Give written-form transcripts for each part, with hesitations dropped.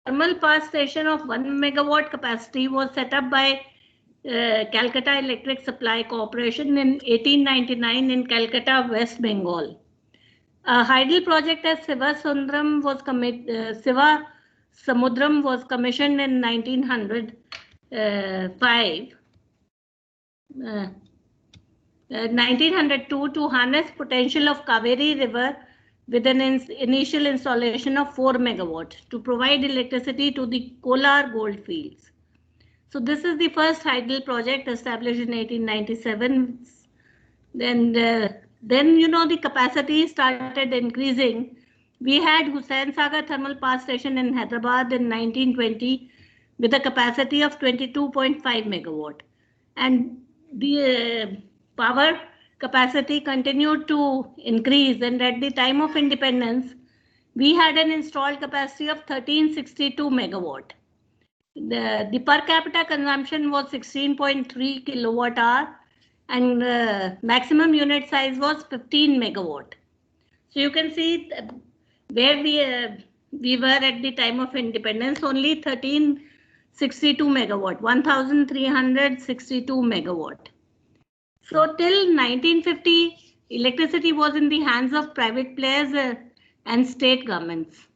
thermal power station of 1 megawatt capacity was set up by Calcutta Electric Supply Corporation in 1899 in Calcutta, West Bengal. A hydel project at Siva Samudram was commissioned in 1902 to harness potential of Kaveri River with an initial installation of 4 megawatt to provide electricity to the Kolar gold fields. So this is the first hydel project established in 1897. Then the capacity started increasing. We had Hussain Sagar Thermal Power Station in Hyderabad in 1920 with a capacity of 22.5 megawatt, and the power capacity continued to increase, and at the time of independence we had an installed capacity of 1362 megawatt. The per capita consumption was 16.3 kilowatt hour, and maximum unit size was 15 megawatt. So you can see where we were at the time of independence, only 1362 megawatt, 1362 megawatt. So till 1950, electricity was in the hands of private players and state governments.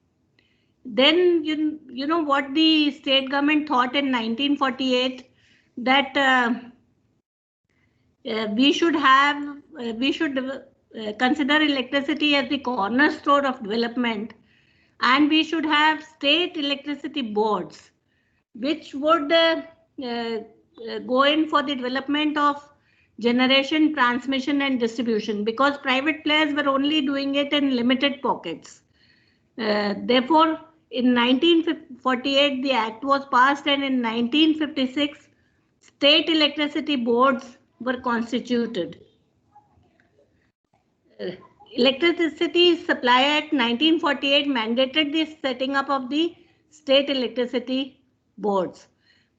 Then you know what the state government thought in 1948, that we should consider electricity as the cornerstone of development, and we should have state electricity boards which would go in for the development of generation, transmission and distribution, because private players were only doing it in limited pockets. Therefore, in 1948 the act was passed, and in 1956 state electricity boards were constituted. Electricity Supply Act 1948 mandated the setting up of the state electricity boards.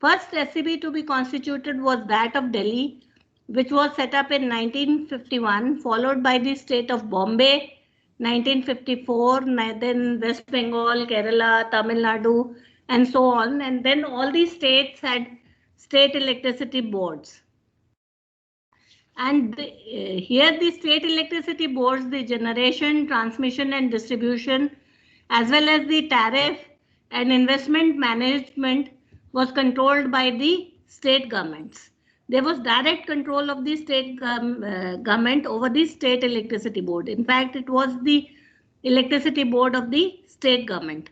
First SEB to be constituted was that of Delhi, which was set up in 1951, followed by the state of Bombay 1954, then West Bengal, Kerala, Tamil Nadu, and so on. And then all these states had state electricity boards. And here the state electricity boards, the generation, transmission and distribution, as well as the tariff and investment management was controlled by the state governments. There was direct control of the state government over the state electricity board. In fact, it was the electricity board of the state government.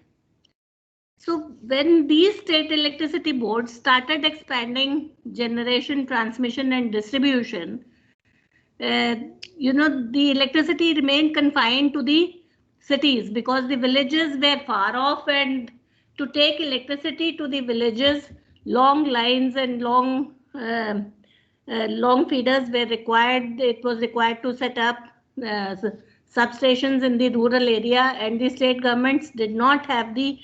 So when these state electricity boards started expanding generation, transmission and distribution, the electricity remained confined to the cities because the villages were far off, and to take electricity to the villages, long lines and long feeders were required. It was required to set up substations in the rural area, and the state governments did not have the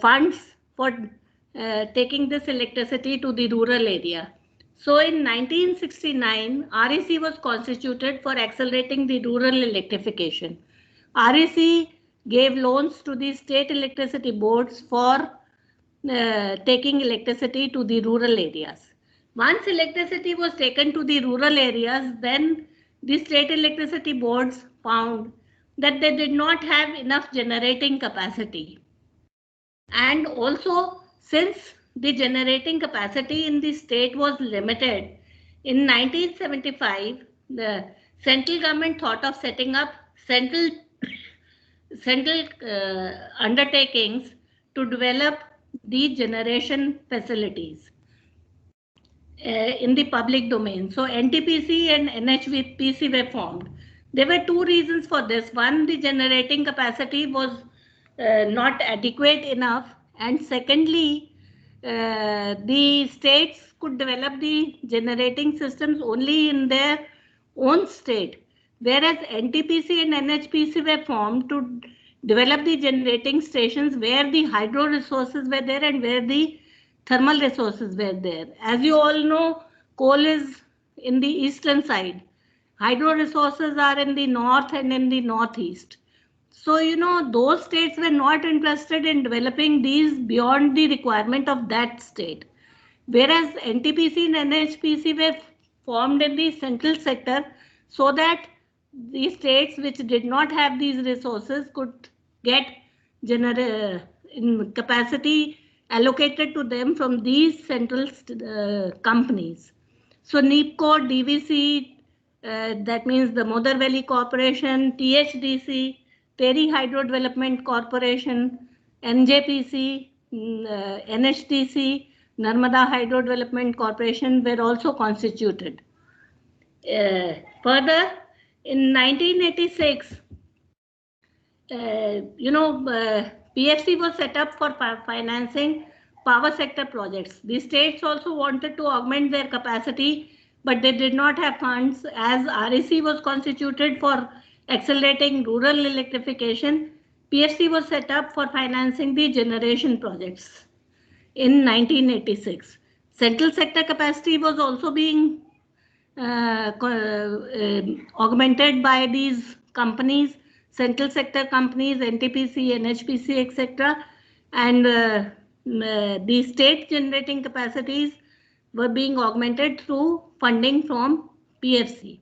funds for taking this electricity to the rural area. So in 1969, REC was constituted for accelerating the rural electrification. REC gave loans to the state electricity boards for taking electricity to the rural areas. Once electricity was taken to the rural areas, then the state electricity boards found that they did not have enough generating capacity. And also, since the generating capacity in the state was limited, in 1975, the central government thought of setting up central undertakings to develop the generation facilities in the public domain. So NTPC and NHPC were formed. There were two reasons for this. One, the generating capacity was not adequate enough, and secondly, the states could develop the generating systems only in their own state, whereas NTPC and NHPC were formed to develop the generating stations where the hydro resources were there and where the thermal resources were there. As you all know, coal is in the eastern side. Hydro resources are in the north and in the northeast. So, those states were not interested in developing these beyond the requirement of that state. Whereas NTPC and NHPC were formed in the central sector so that the states which did not have these resources could get capacity allocated to them from these central companies. So NIPCO, DVC, that means the Modar Valley Corporation, THDC, Tehri Hydro Development Corporation, NJPC, NHDC, Narmada Hydro Development Corporation were also constituted. Further, in 1986, PFC was set up for financing power sector projects. The states also wanted to augment their capacity, but they did not have funds. As REC was constituted for accelerating rural electrification, PFC was set up for financing the generation projects in 1986. Central sector capacity was also being augmented by these companies, central sector companies, NTPC, NHPC, etc. And the state generating capacities were being augmented through funding from PFC.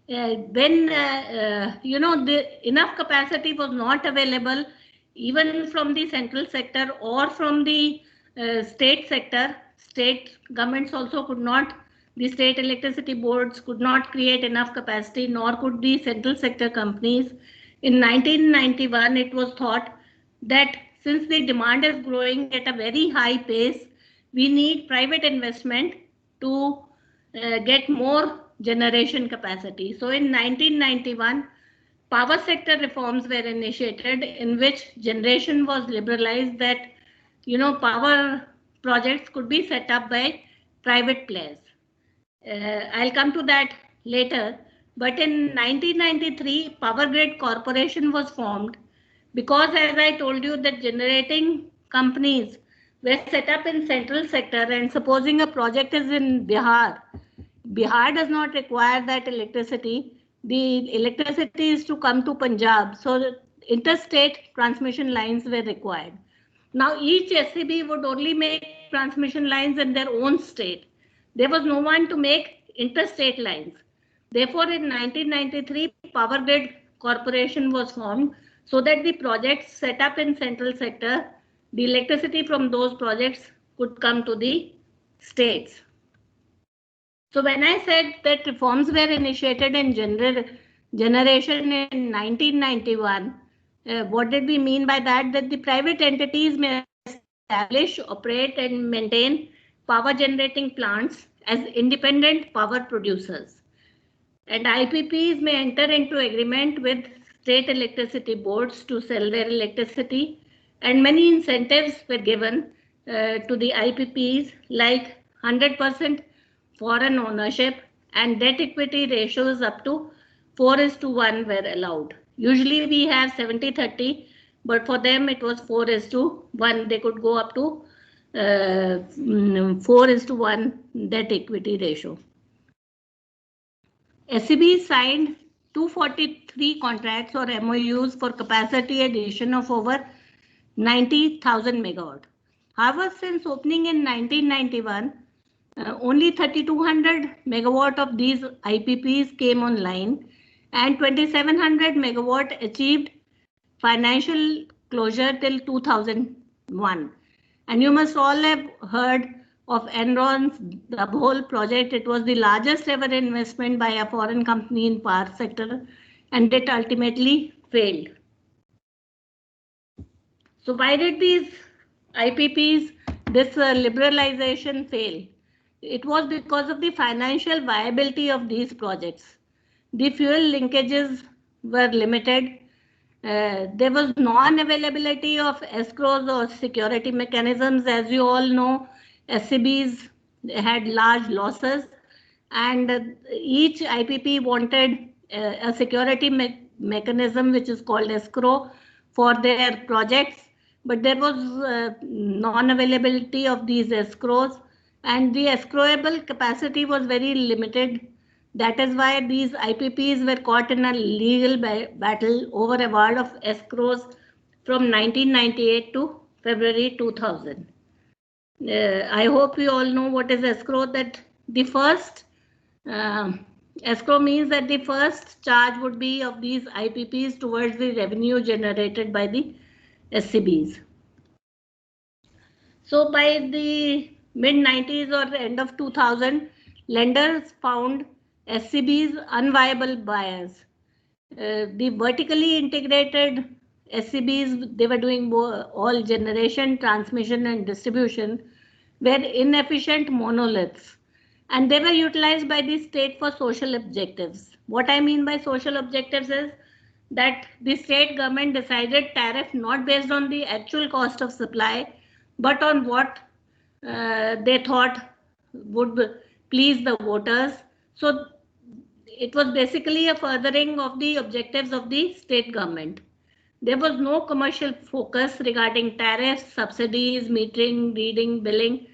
When enough capacity was not available even from the central sector or from the state sector, state governments also could not, the state electricity boards could not create enough capacity, nor could the central sector companies. In 1991, it was thought that since the demand is growing at a very high pace, we need private investment to get more generation capacity. So in 1991, power sector reforms were initiated in which generation was liberalized, that power projects could be set up by private players. I'll come to that later. But in 1993, Power Grid Corporation was formed because, as I told you, that generating companies were set up in central sector, and supposing a project is in Bihar, Bihar does not require that electricity. The electricity is to come to Punjab. So interstate transmission lines were required. Now each SCB would only make transmission lines in their own state. There was no one to make interstate lines. Therefore, in 1993, Power Grid Corporation was formed so that the projects set up in central sector, the electricity from those projects could come to the states. So when I said that reforms were initiated in generation in 1991, what did we mean by that? That the private entities may establish, operate and maintain power generating plants as independent power producers. And IPPs may enter into agreement with state electricity boards to sell their electricity, and many incentives were given to the IPPs, like 100% foreign ownership, and debt equity ratios up to 4:1 were allowed. Usually we have 70-30, but for them it was 4:1. They could go up to 4:1 debt equity ratio. SCB signed 243 contracts or MOUs for capacity addition of over 90,000 megawatt. However, since opening in 1991, only 3,200 megawatt of these IPPs came online, and 2,700 megawatt achieved financial closure till 2001. And you must all have heard of Enron's Dabhol project. It was the largest ever investment by a foreign company in power sector, and it ultimately failed. So why did these IPPs, this liberalization fail? It was because of the financial viability of these projects. The fuel linkages were limited. There was non-availability of escrows or security mechanisms. As you all know, SCBs had large losses, and each IPP wanted a security mechanism which is called escrow for their projects, but there was non-availability of these escrows, and the escrowable capacity was very limited. That is why these IPPs were caught in a legal battle over award of escrows from 1998 to February 2000. I hope you all know what is escrow. That the first escrow means that the first charge would be of these IPPs towards the revenue generated by the SCBs. So by the mid-90s or end of 2000, lenders found SCBs unviable buyers. The vertically integrated SCBs, they were doing all generation, transmission and distribution, were inefficient monoliths, and they were utilized by the state for social objectives. What I mean by social objectives is that the state government decided tariff not based on the actual cost of supply, but on what they thought would please the voters. So it was basically a furthering of the objectives of the state government. There was no commercial focus regarding tariffs, subsidies, metering, reading, billing,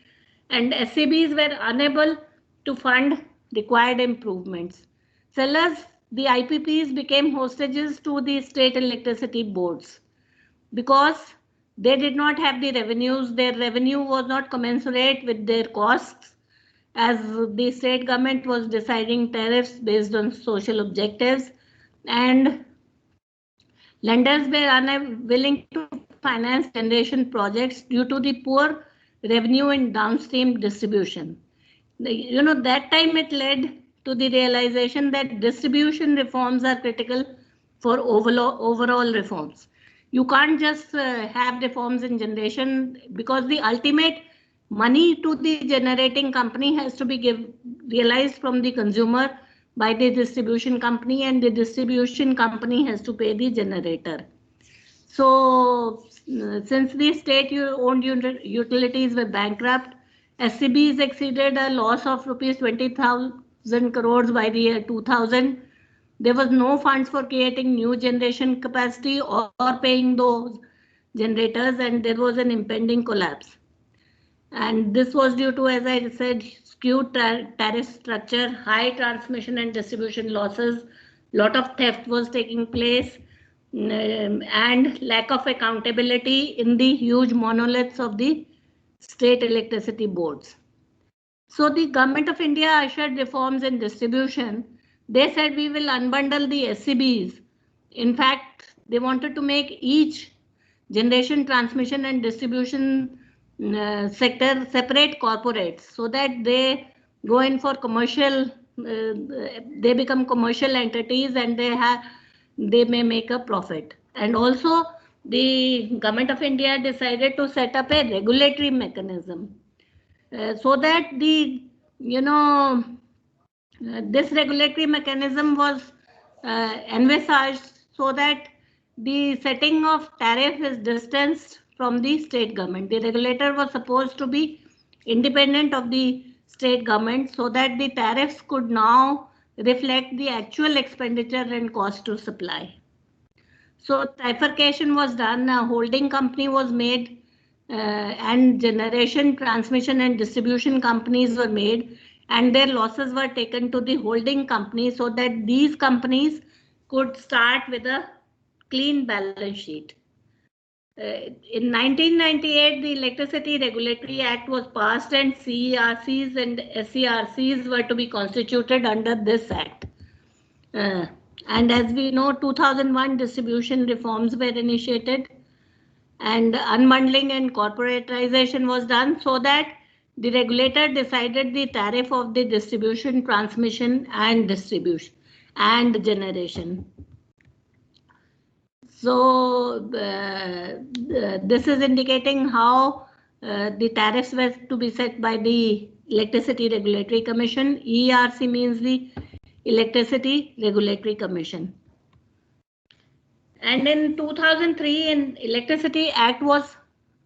and SCBs were unable to fund required improvements. Sellers, the IPPs, became hostages to the state electricity boards because they did not have the revenues. Their revenue was not commensurate with their costs, as the state government was deciding tariffs based on social objectives, and lenders were unwilling to finance generation projects due to the poor revenue in downstream distribution. That time it led to the realization that distribution reforms are critical for overall reforms. You can't just have reforms in generation, because the ultimate money to the generating company has to be realized from the consumer by the distribution company, and the distribution company has to pay the generator. So since the state-owned utilities were bankrupt, SCBs exceeded a loss of rupees 20,000 crores by the year 2000. There was no funds for creating new generation capacity or paying those generators, and there was an impending collapse. And this was due to, as I said, skewed tariff structure, high transmission and distribution losses, lot of theft was taking place, and lack of accountability in the huge monoliths of the state electricity boards. So the Government of India ushered reforms in distribution. They said we will unbundle the SCBs. In fact, they wanted to make each generation, transmission and distribution sector separate corporates, so that they go in for commercial, they become commercial entities, and they may make a profit. And also the Government of India decided to set up a regulatory mechanism so that this regulatory mechanism was envisaged so that the setting of tariff is distanced from the state government. The regulator was supposed to be independent of the state government, so that the tariffs could now reflect the actual expenditure and cost to supply. So trifurcation was done, a holding company was made, and generation, transmission and distribution companies were made, and their losses were taken to the holding company, so that these companies could start with a clean balance sheet. In 1998, the Electricity Regulatory Act was passed, and CERCs and SERCs were to be constituted under this act. And as we know, 2001 distribution reforms were initiated, and unbundling and corporatization was done, so that the regulator decided the tariff of the distribution, transmission and distribution and generation. So this is indicating how the tariffs were to be set by the Electricity Regulatory Commission. ERC means the Electricity Regulatory Commission. And in 2003, an Electricity Act was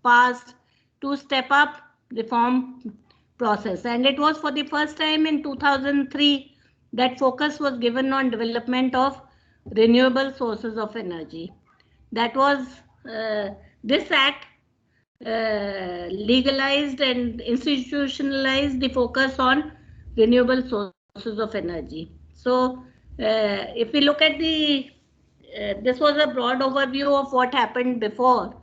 passed to step up reform process. And it was for the first time in 2003 that focus was given on development of renewable sources of energy. That was, this act legalized and institutionalized the focus on renewable sources of energy. So if we look at the, this was a broad overview of what happened before.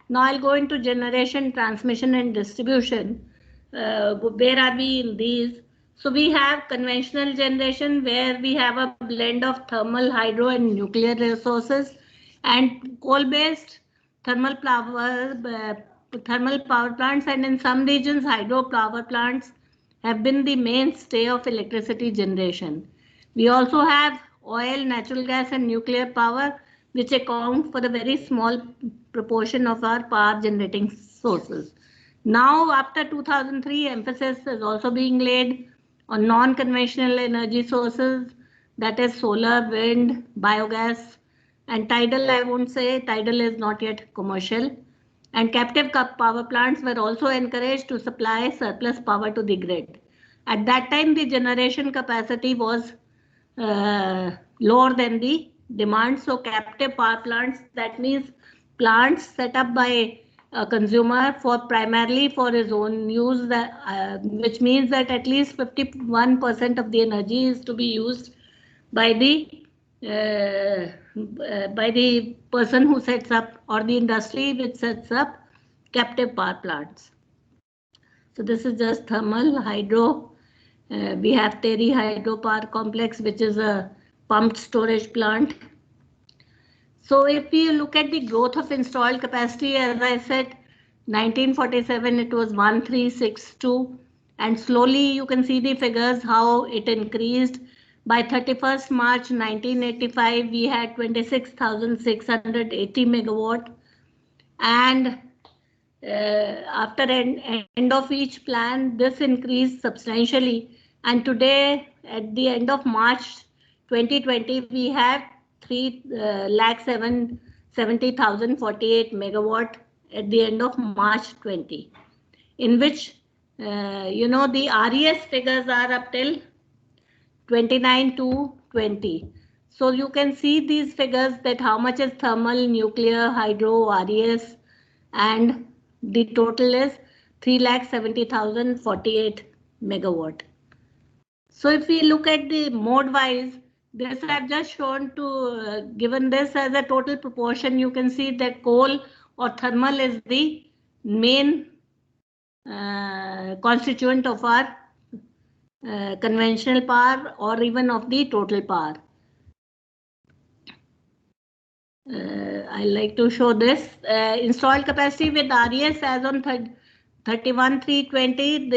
Now I'll go into generation, transmission and distribution. Where are we in these? So we have conventional generation where we have a blend of thermal, hydro and nuclear resources, and coal-based thermal power plants, and in some regions hydro power plants have been the mainstay of electricity generation. We also have oil, natural gas and nuclear power, which account for a very small proportion of our power generating sources. Now, after 2003, emphasis is also being laid on non-conventional energy sources, that is solar, wind, biogas, and tidal. I won't say tidal is not yet commercial. And captive power plants were also encouraged to supply surplus power to the grid. At that time, the generation capacity was lower than the demand. So captive power plants, that means plants set up by a consumer for primarily for his own use, which means that at least 51% of the energy is to be used by the person who sets up, or the industry which sets up captive power plants. So this is just thermal, hydro. We have Terry Hydro Power Complex, which is a pumped storage plant. So if we look at the growth of installed capacity, as I said, 1947 it was 1362, and slowly you can see the figures how it increased. By 31st March 1985, we had 26,680 megawatt, and after end of each plan, this increased substantially. And today, at the end of March 2020, we have 3,70,048 megawatt at the end of March 20, in which the RES figures are up till 29 to 20. So you can see these figures, that how much is thermal, nuclear, hydro, RES, and the total is 3,70,048 megawatt. So if we look at the mode wise, this I've just shown to given this as a total proportion. You can see that coal or thermal is the main constituent of our conventional power, or even of the total power. I like to show this installed capacity with RES as on 31/3/20.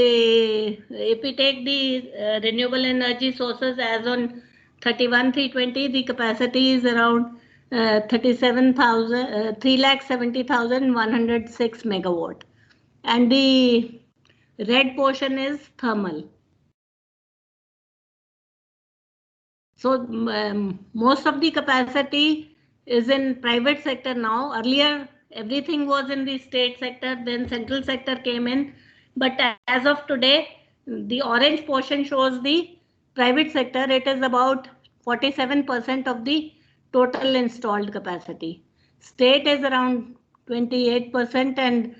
If we take the renewable energy sources as on 31/3/20, the capacity is around 3,70,106 megawatt, and the red portion is thermal. So most of the capacity is in private sector now. Earlier, everything was in the state sector, then central sector came in. But as of today, the orange portion shows the private sector. It is about 47% of the total installed capacity. State is around 28% and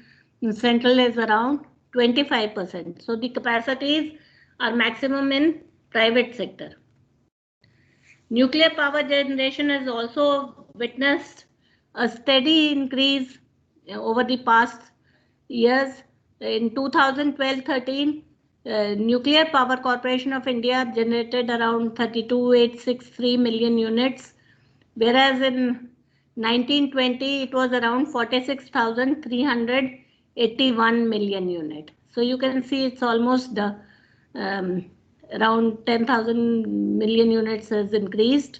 central is around 25%. So the capacities are maximum in private sector. Nuclear power generation has also witnessed a steady increase over the past years. In 2012-13, Nuclear Power Corporation of India generated around 32,863 million units, whereas in 1920 it was around 46,381 million unit. So you can see it's almost around 10,000 million units has increased.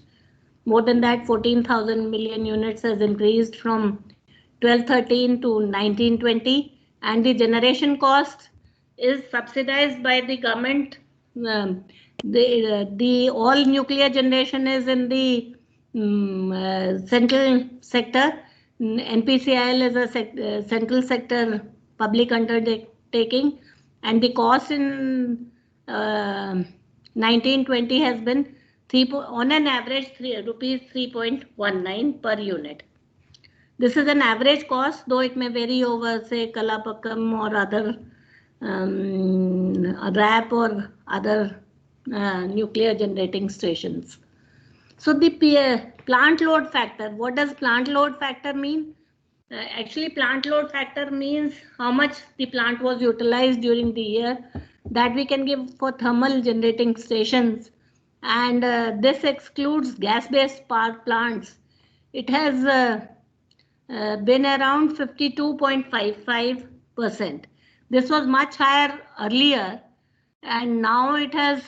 More than that, 14,000 million units has increased from 12-13 to 19-20, and the generation cost is subsidized by the government. The all nuclear generation is in the central sector. NPCIL is a central sector public undertaking, and the cost in 1920 has been on an average rupees 3.19 per unit. This is an average cost, though it may vary over, say, Kalapakkam or other RAP or other nuclear generating stations. So the plant load factor, what does plant load factor mean? Actually, plant load factor means how much the plant was utilized during the year that we can give for thermal generating stations, and this excludes gas-based power plants. It has been around 52.55%. This was much higher earlier, and now it has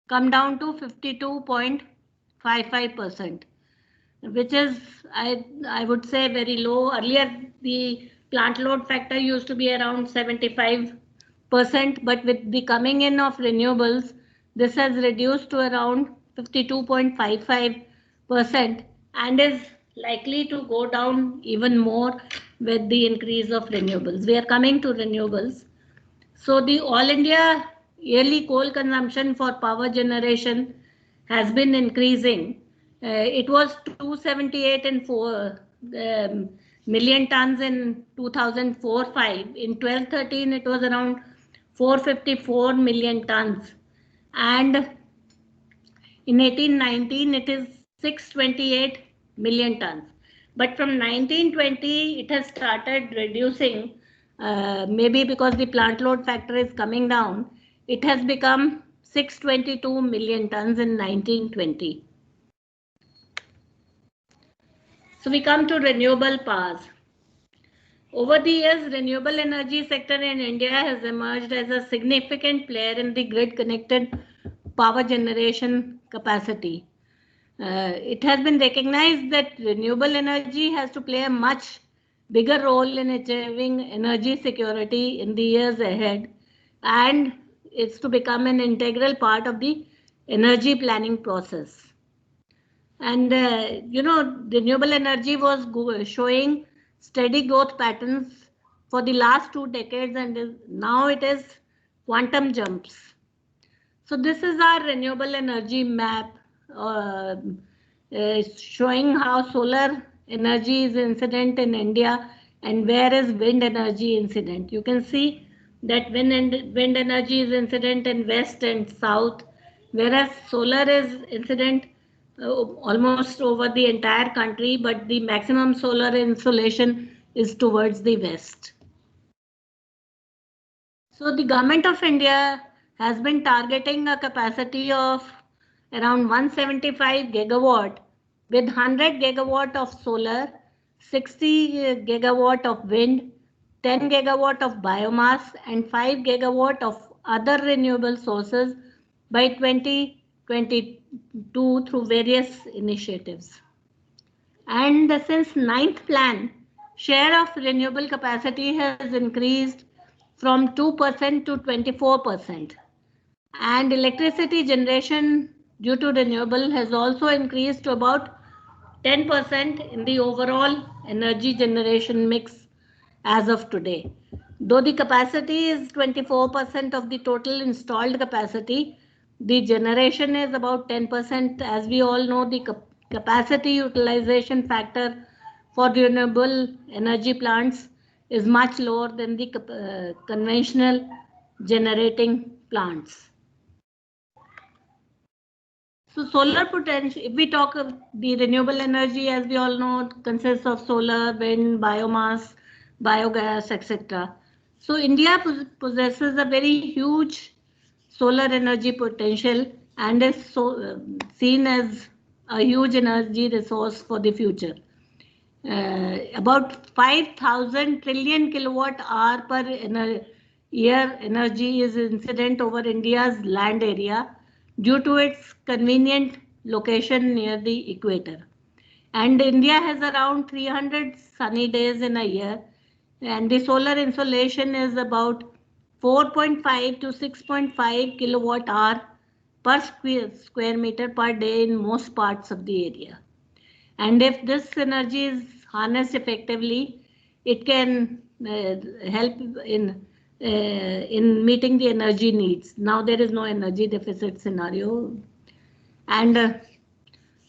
come down to 52.55%, which is, I would say, very low. Earlier, the plant load factor used to be around 75%, but with the coming in of renewables, this has reduced to around 52.55% and is likely to go down even more with the increase of renewables. We are coming to renewables. So the All India yearly coal consumption for power generation has been increasing. It was 278 million tons in 2004-05. In 12-13, it was around 454 million tons. And in 18-19, it is 628 million tons. But from 19-20, it has started reducing, maybe because the plant load factor is coming down. It has become 622 million tons in 19-20. So we come to renewable powers. Over the years, renewable energy sector in India has emerged as a significant player in the grid connected power generation capacity. It has been recognized that renewable energy has to play a much bigger role in achieving energy security in the years ahead, and it's to become an integral part of the energy planning process. And renewable energy was showing steady growth patterns for the last 2 decades, and now it is quantum jumps. So this is our renewable energy map, showing how solar energy is incident in India and where is wind energy incident. You can see that wind energy is incident in west and south, whereas solar is incident almost over the entire country, but the maximum solar insolation is towards the west. So the government of India has been targeting a capacity of around 175 gigawatt with 100 gigawatt of solar, 60 gigawatt of wind, 10 gigawatt of biomass and 5 gigawatt of other renewable sources by 2022 through various initiatives. And since 9th plan, share of renewable capacity has increased from 2% to 24%. And electricity generation due to renewable has also increased to about 10% in the overall energy generation mix as of today. Though the capacity is 24% of the total installed capacity, the generation is about 10%. As we all know, the capacity utilization factor for renewable energy plants is much lower than the conventional generating plants. So solar potential, if we talk of the renewable energy, as we all know, consists of solar, wind, biomass, biogas, etc. So India possesses a very huge solar energy potential and is seen as a huge energy resource for the future. About 5,000 trillion kilowatt hour per year energy is incident over India's land area due to its convenient location near the equator. And India has around 300 sunny days in a year, and the solar insolation is about 4.5 to 6.5 kilowatt hour per square meter per day in most parts of the area. And if this energy is harnessed effectively, it can help in meeting the energy needs. Now there is no energy deficit scenario. And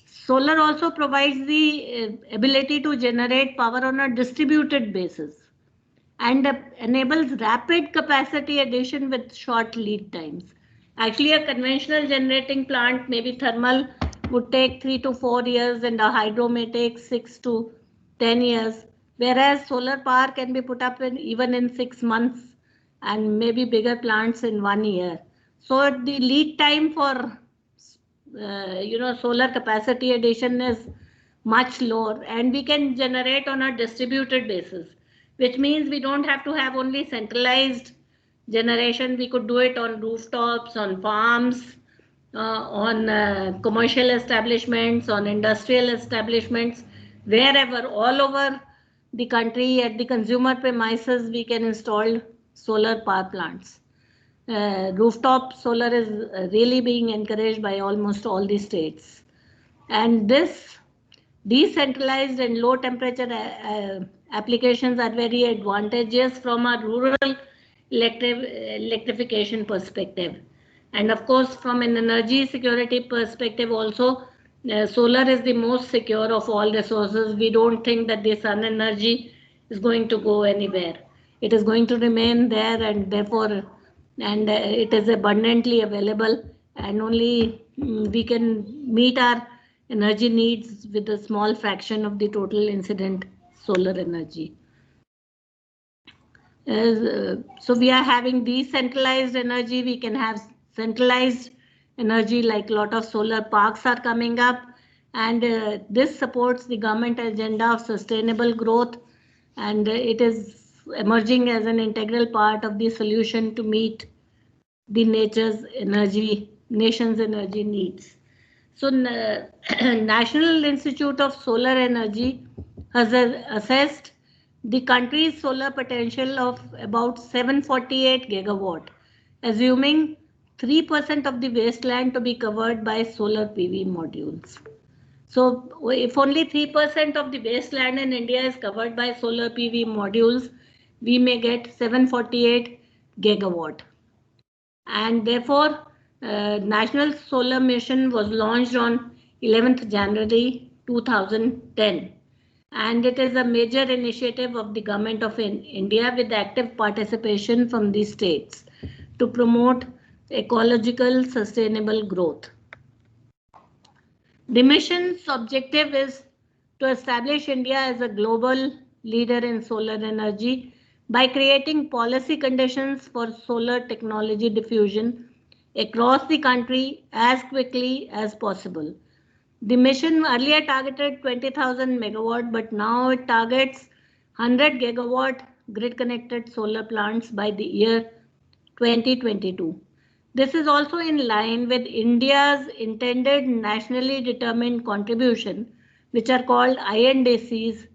solar also provides the ability to generate power on a distributed basis and enables rapid capacity addition with short lead times. Actually, a conventional generating plant, maybe thermal, would take 3 to 4 years and a hydro may take 6 to 10 years, whereas solar power can be put up in even in 6 months and maybe bigger plants in 1 year. So the lead time for solar capacity addition is much lower, and we can generate on a distributed basis, which means we don't have to have only centralized generation. We could do it on rooftops, on farms, on commercial establishments, on industrial establishments, wherever, all over the country at the consumer premises, we can install solar power plants. Rooftop solar is really being encouraged by almost all the states. And this decentralized and low temperature applications are very advantageous from a rural electrification perspective. And of course, from an energy security perspective also, solar is the most secure of all resources. We don't think that the sun energy is going to go anywhere. It is going to remain there, and therefore, it is abundantly available, and only we can meet our energy needs with a small fraction of the total incident solar energy. So we are having decentralized energy. We can have centralized energy, like a lot of solar parks are coming up, and this supports the government agenda of sustainable growth, and it is emerging as an integral part of the solution to meet the nation's energy needs. So National Institute of Solar Energy has assessed the country's solar potential of about 748 gigawatt, assuming 3% of the wasteland to be covered by solar PV modules. So if only 3% of the wasteland in India is covered by solar PV modules, we may get 748 gigawatt. And therefore, National Solar Mission was launched on 11th January 2010. And it is a major initiative of the Government of India with active participation from the states to promote ecological sustainable growth. The mission's objective is to establish India as a global leader in solar energy by creating policy conditions for solar technology diffusion across the country as quickly as possible. The mission earlier targeted 20,000 megawatt, but now it targets 100 gigawatt grid connected solar plants by the year 2022. This is also in line with India's intended nationally determined contribution, which are called INDC's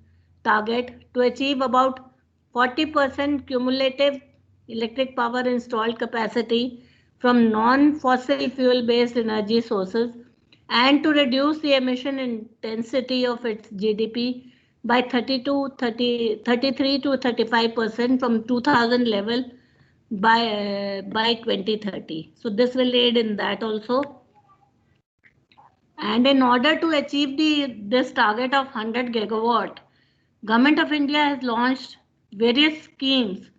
target to achieve about 40% cumulative electric power installed capacity from non-fossil fuel based energy sources, and to reduce the emission intensity of its GDP by 33 to 35% from 2000 level by 2030. So this will aid in that also. And in order to achieve this target of 100 gigawatt, Government of India has launched various schemes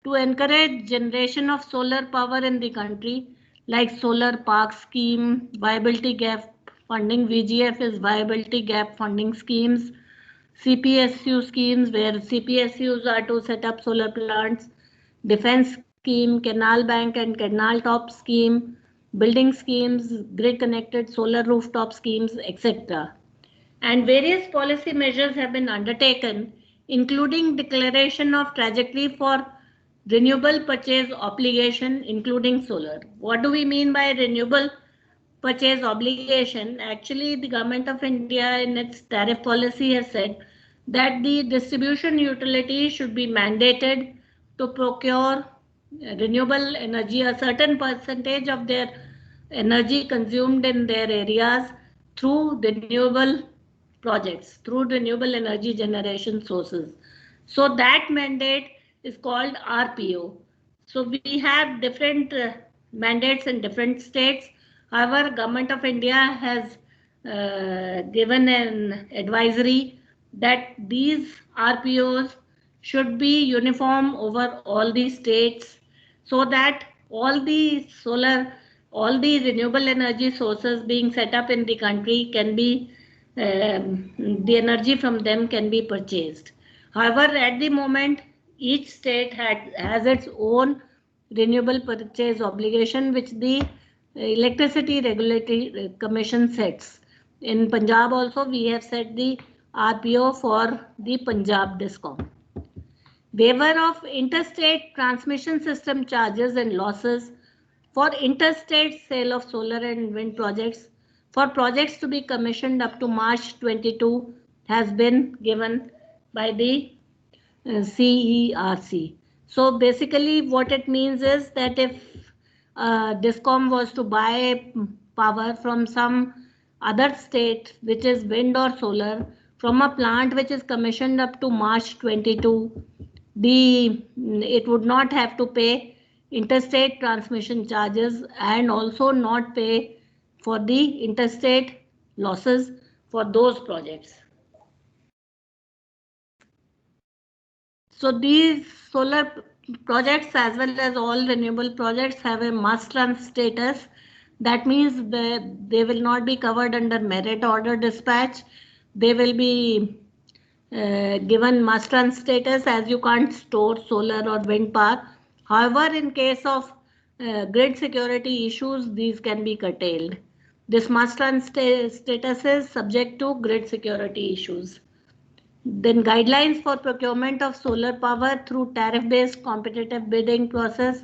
to encourage generation of solar power in the country, like Solar Park Scheme, Viability Gap Funding. VGF is Viability Gap Funding Schemes, CPSU schemes, where CPSUs are to set up solar plants, Defense Scheme, Canal Bank and Canal Top Scheme, building schemes, grid connected solar rooftop schemes, etc. And various policy measures have been undertaken, including declaration of trajectory for renewable purchase obligation, including solar. What do we mean by renewable purchase obligation? Actually, the Government of India in its tariff policy has said that the distribution utility should be mandated to procure renewable energy, a certain percentage of their energy consumed in their areas through renewable projects, through renewable energy generation sources. So that mandate is called RPO. So we have different mandates in different states. However, Government of India has given an advisory that these RPOs should be uniform over all the states, so that all the solar all the renewable energy sources being set up in the country can be, the energy from them can be purchased. However, at the moment, each state has its own renewable purchase obligation, which the Electricity Regulatory Commission sets. In Punjab also, we have set the RPO for the Punjab Discom. Waiver of interstate transmission system charges and losses for interstate sale of solar and wind projects for projects to be commissioned up to March 22 has been given by the CERC. So basically what it means is that if Discom was to buy power from some other state, which is wind or solar, from a plant which is commissioned up to March 22, it would not have to pay interstate transmission charges and also not pay for the interstate losses for those projects. So these solar projects as well as all renewable projects have a must-run status. That means they will not be covered under merit order dispatch. They will be given must-run status, as you can't store solar or wind power. However, in case of grid security issues, these can be curtailed. This must-run status is subject to grid security issues. Then guidelines for procurement of solar power through tariff-based competitive bidding process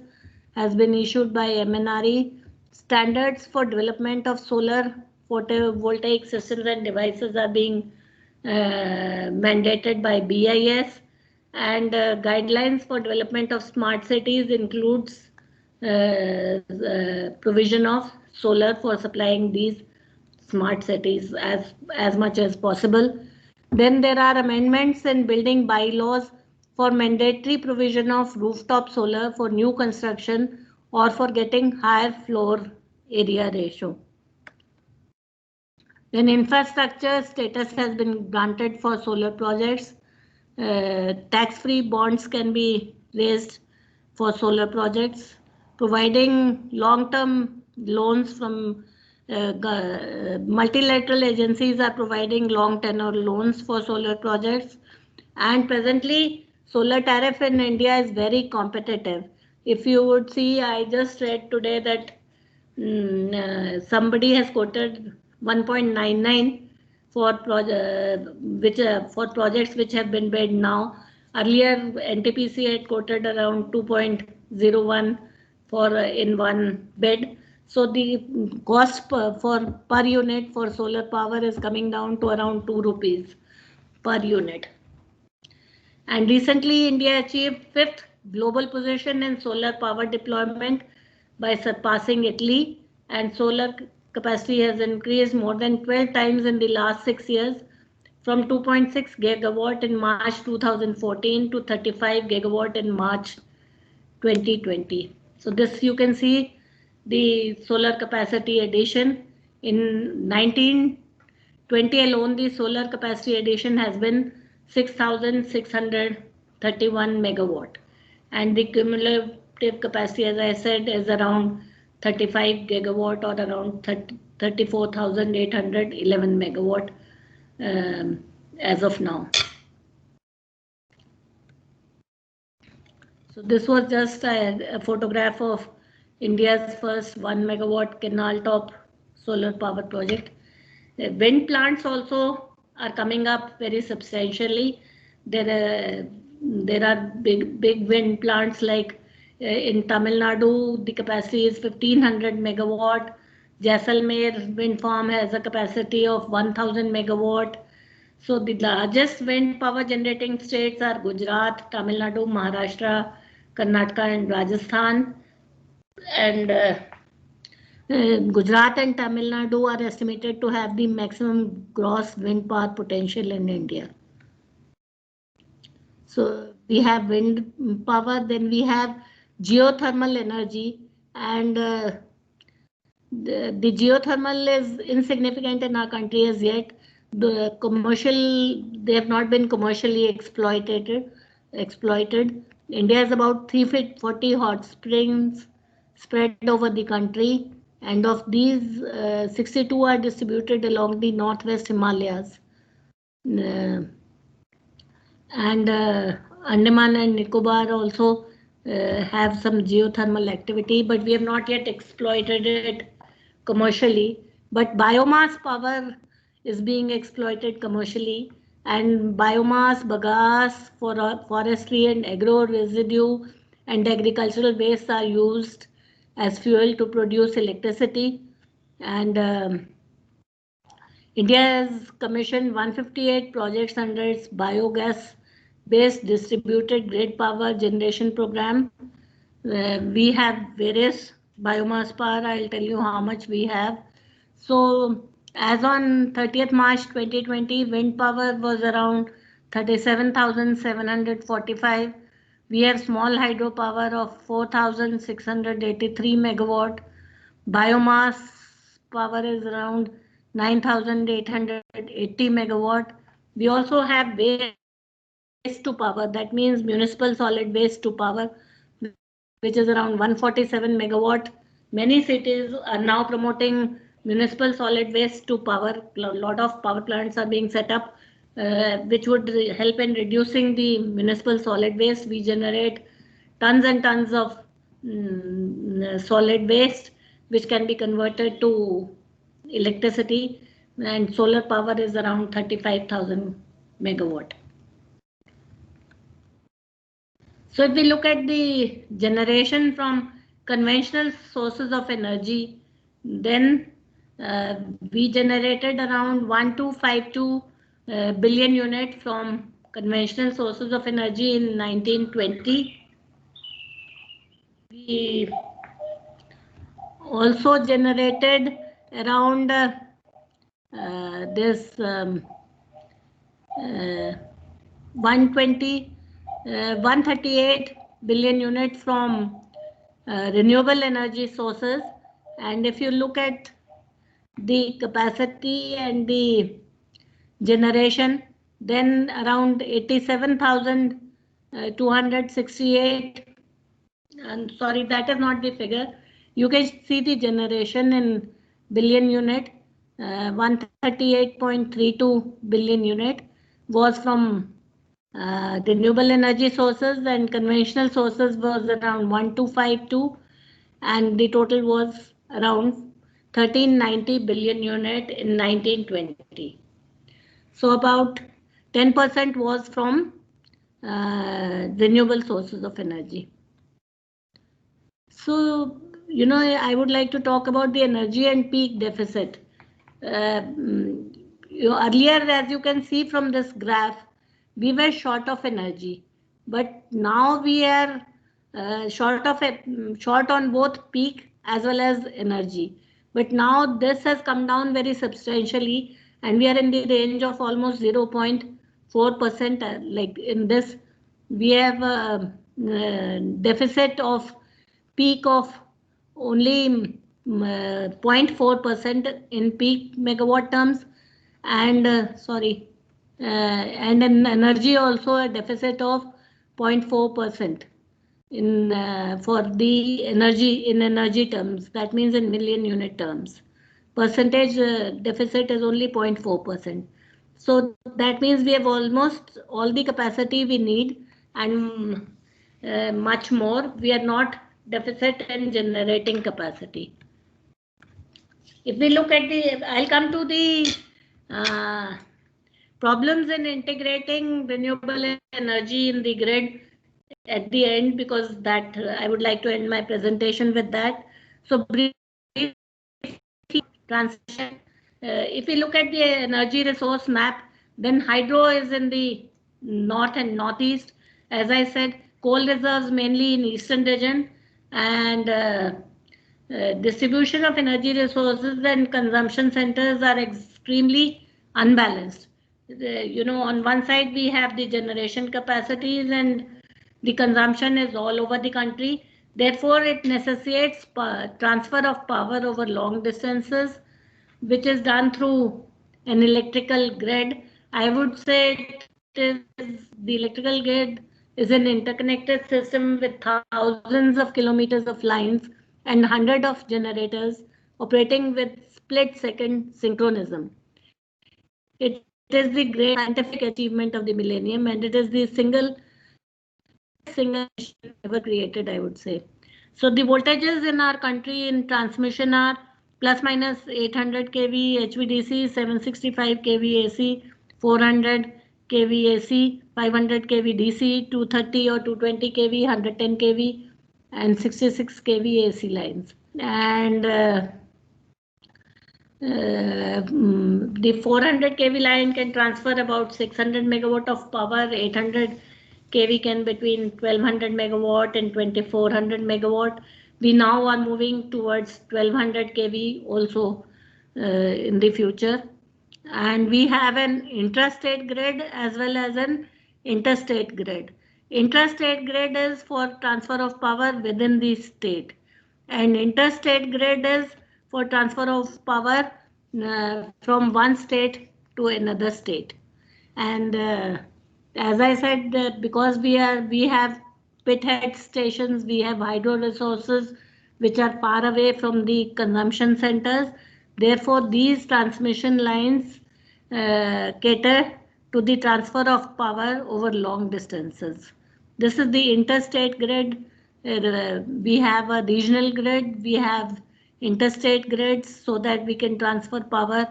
has been issued by MNRE. Standards for development of solar photovoltaic systems and devices are being mandated by BIS, and guidelines for development of smart cities includes provision of solar for supplying these smart cities as much as possible. Then there are amendments in building bylaws for mandatory provision of rooftop solar for new construction or for getting higher floor area ratio. Then infrastructure status has been granted for solar projects. Tax-free bonds can be raised for solar projects, providing long-term loans from multilateral agencies are providing long tenor loans for solar projects, and presently solar tariff in India is very competitive. If you would see, I just read today that somebody has quoted 1.99 for projects which have been bid now. Earlier NTPC had quoted around 2.01 for in one bid. So the cost per unit for solar power is coming down to around 2 rupees per unit. And recently India achieved 5th global position in solar power deployment by surpassing Italy, and solar capacity has increased more than 12 times in the last 6 years, from 2.6 gigawatt in March 2014 to 35 gigawatt in March 2020. So this you can see the solar capacity addition. In 1920 alone, the solar capacity addition has been 6,631 megawatt, and the cumulative capacity, as I said, is around 35 gigawatt or around 34,811 megawatt as of now. So this was just a photograph of India's first 1 megawatt canal top solar power project. Wind plants also are coming up very substantially. There are big wind plants like in Tamil Nadu, the capacity is 1500 megawatt. Jaisalmer wind farm has a capacity of 1000 megawatt. So the largest wind power generating states are Gujarat, Tamil Nadu, Maharashtra, Karnataka and Rajasthan. And Gujarat and Tamil Nadu are estimated to have the maximum gross wind power potential in India. So we have wind power, then we have geothermal energy, and the geothermal is insignificant in our country as yet. They have not been commercially exploited. India has about 340 hot springs spread over the country, and of these 62 are distributed along the northwest Himalayas. And Andaman and Nicobar also have some geothermal activity, but we have not yet exploited it commercially. But biomass power is being exploited commercially, and biomass, bagasse for forestry and agro residue and agricultural waste are used as fuel to produce electricity. And India has commissioned 158 projects under its biogas-based distributed grid power generation program. We have various biomass power. I'll tell you how much we have. So as on 30th March 2020, wind power was around 37,745. We have small hydropower of 4,683 megawatt. Biomass power is around 9,880 megawatt. We also have waste to power, that means municipal solid waste to power, which is around 147 megawatt. Many cities are now promoting municipal solid waste to power. A lot of power plants are being set up, which would help in reducing the municipal solid waste. We generate tons and tons of solid waste, which can be converted to electricity, and solar power is around 35,000 megawatt. So if we look at the generation from conventional sources of energy, then we generated around 1252 billion units from conventional sources of energy in 1920. We also generated around 138 billion units from renewable energy sources. And if you look at the capacity and the generation, then around 87,268. And sorry, that is not the figure. You can see the generation in billion unit. 138.32 billion unit was from renewable energy sources, and conventional sources was around 1252, and the total was around 1390 billion unit in 1920. So about 10% was from renewable sources of energy. So, you know, I would like to talk about the energy and peak deficit. Earlier, as you can see from this graph, we were short of energy, but now we are short on both peak as well as energy. But now this has come down very substantially, and we are in the range of almost 0.4%. Like in this, we have a deficit of peak of only 0.4% in peak megawatt terms, and and in energy also a deficit of 0.4% in for the energy in energy terms. That means in million unit terms. Percentage deficit is only 0.4%. So that means we have almost all the capacity we need and much more. We are not deficit in generating capacity. If we look at the, I'll come to the problems in integrating renewable energy in the grid at the end, because that I would like to end my presentation with that. So brief transition. If we look at the energy resource map, then hydro is in the north and northeast. As I said, coal reserves mainly in eastern region, and distribution of energy resources and consumption centers are extremely unbalanced. You know, on one side we have the generation capacities and the consumption is all over the country. Therefore, it necessitates transfer of power over long distances, which is done through an electrical grid. I would say the electrical grid is an interconnected system with thousands of kilometers of lines and hundreds of generators. operating with split-second synchronism. It is the great scientific achievement of the millennium, and it is the single machine ever created, I would say. So the voltages in our country in transmission are plus minus 800 kV HVDC, 765 kV AC, 400 kV AC, 500 kV DC, 230 or 220 kV, 110 kV, and 66 kV AC lines. And the 400 kV line can transfer about 600 megawatt of power, 800 kV can between 1200 megawatt and 2400 megawatt. We now are moving towards 1200 kV also in the future. And we have an intrastate grid as well as an interstate grid. Intrastate grid is for transfer of power within the state, and interstate grid is for transfer of power from one state to another state. And as I said, because we have pithead stations, we have hydro resources which are far away from the consumption centers. Therefore, these transmission lines cater to the transfer of power over long distances. This is the interstate grid. We have a regional grid, we have interstate grids so that we can transfer power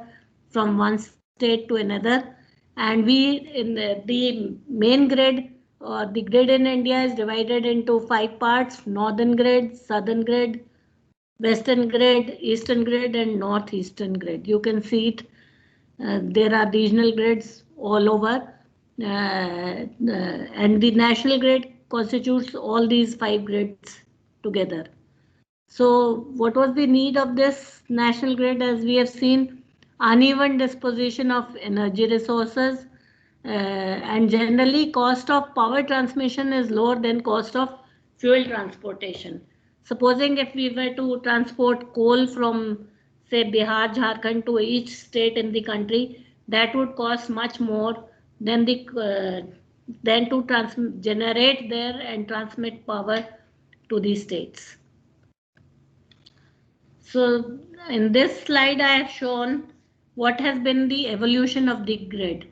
from one state to another. And we in the main grid or the grid in India is divided into 5 parts: northern grid, southern grid, western grid, eastern grid, and northeastern grid. You can see it. There are regional grids all over, and the national grid constitutes all these 5 grids together. So what was the need of this national grid? As we have seen, uneven disposition of energy resources, and generally cost of power transmission is lower than cost of fuel transportation. Supposing if we were to transport coal from say Bihar, Jharkhand to each state in the country, that would cost much more than to generate there and transmit power to the states. So in this slide I have shown what has been the evolution of the grid.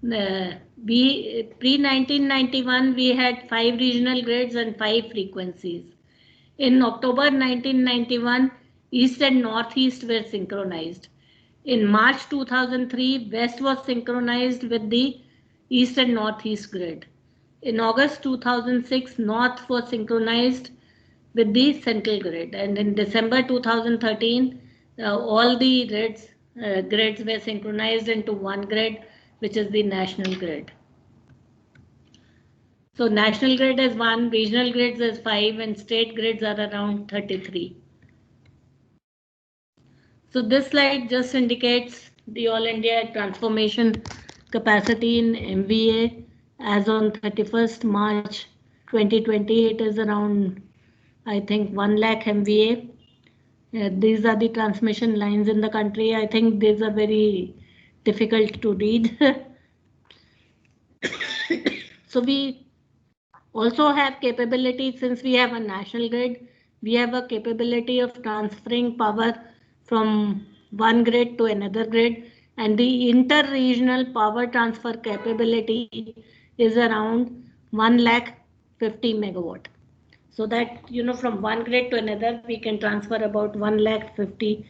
Pre-1991 we had 5 regional grids and 5 frequencies. In October 1991, East and Northeast were synchronized. In March 2003, West was synchronized with the East and Northeast grid. In August 2006, North was synchronized with the central grid, and in December 2013, all the grids were synchronized into one grid, which is the national grid. So national grid is 1, regional grids is 5, and state grids are around 33. So this slide just indicates the All India transformation capacity in MVA as on 31st March 2020. It is around, I think, 1 lakh MVA. These are the transmission lines in the country. I think these are very difficult to read. So we also have capability, since we have a national grid, we have a capability of transferring power from one grid to another grid, and the inter-regional power transfer capability is around 150 megawatt. So that, from one grid to another, we can transfer about 150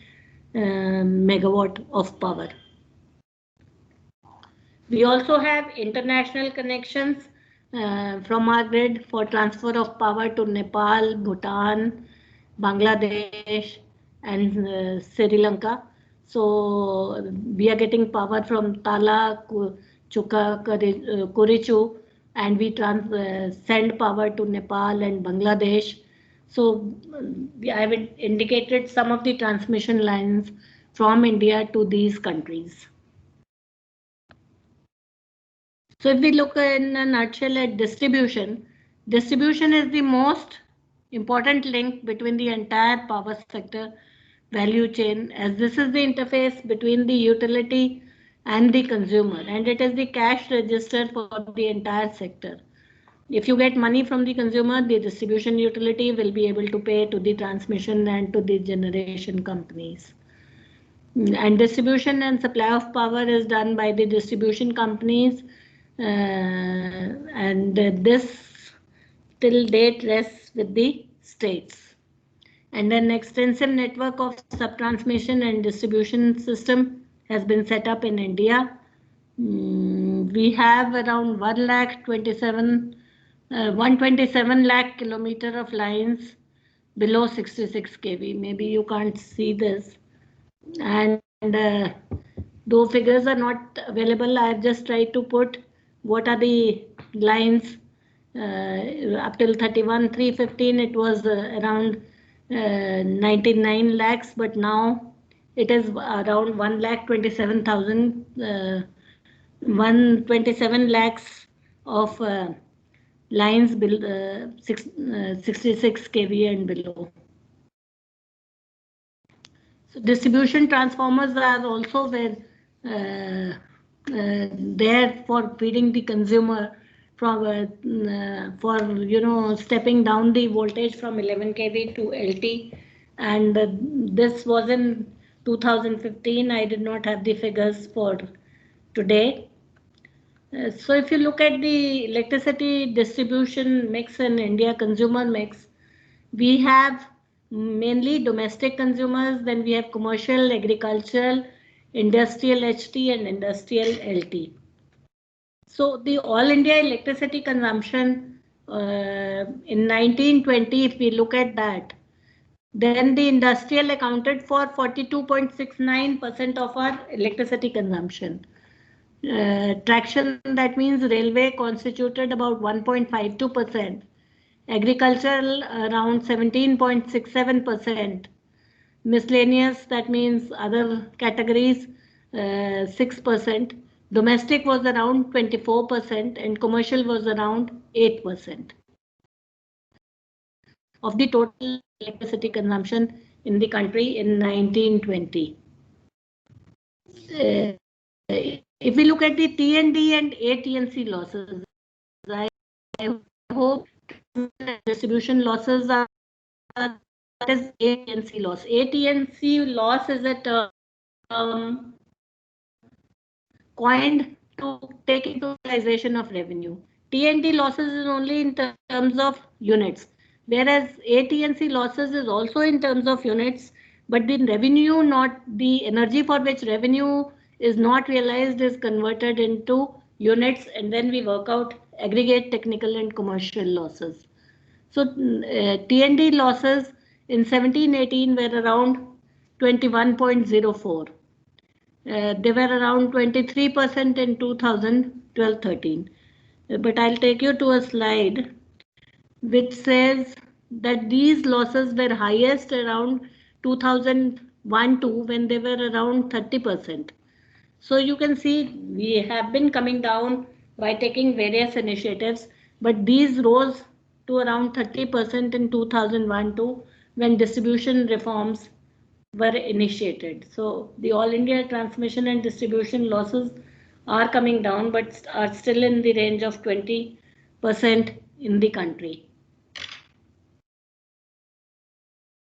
megawatt of power. We also have international connections from our grid for transfer of power to Nepal, Bhutan, Bangladesh, and Sri Lanka. So we are getting power from Tala, Chuka, Kurichu, and we send power to Nepal and Bangladesh. So I have indicated some of the transmission lines from India to these countries. So if we look in a nutshell at distribution, distribution is the most important link between the entire power sector value chain, as this is the interface between the utility and the consumer, and it is the cash register for the entire sector. if you get money from the consumer, the distribution utility will be able to pay to the transmission and to the generation companies. And distribution and supply of power is done by the distribution companies, and this till date rests with the states. And an extensive network of sub-transmission and distribution system has been set up in India. We have around 127 lakh kilometer of lines below 66 kV. Maybe you can't see this. And though figures are not available, I have just tried to put what are the lines up till 31/3/15. It was around 99 lakhs, but now it is around 1,27,000, 127 lakhs of lines below 66 kV and below. So distribution transformers are also there for feeding the consumer from for stepping down the voltage from 11 kV to LT, and this was in 2015. I did not have the figures for today. So if you look at the electricity distribution mix in India, consumer mix, we have mainly domestic consumers, then we have commercial, agricultural, industrial HT and industrial LT. So the all India electricity consumption in 1920, if we look at that, then the industrial accounted for 42.69% of our electricity consumption. Traction, that means railway, constituted about 1.52%. Agricultural around 17.67%. Miscellaneous, that means other categories, 6%. Domestic was around 24% and commercial was around 8% of the total electricity consumption in the country in 1920. If we look at the T&D and AT&C losses, I hope distribution losses are, that is AT&C loss. AT&C loss is a term coined to take into utilization of revenue. T&D losses is only in terms of units, whereas AT&C losses is also in terms of units, but the revenue, not the energy for which revenue is not realized, is converted into units, and then we work out aggregate technical and commercial losses. So T&D losses in 17-18 were around 21.04. They were around 23% in 2012-13. But I'll take you to a slide which says that these losses were highest around 2001-2 when they were around 30%. So you can see we have been coming down by taking various initiatives, but these rose to around 30% in 2001-2 when distribution reforms were initiated. So the all India transmission and distribution losses are coming down, but are still in the range of 20% in the country.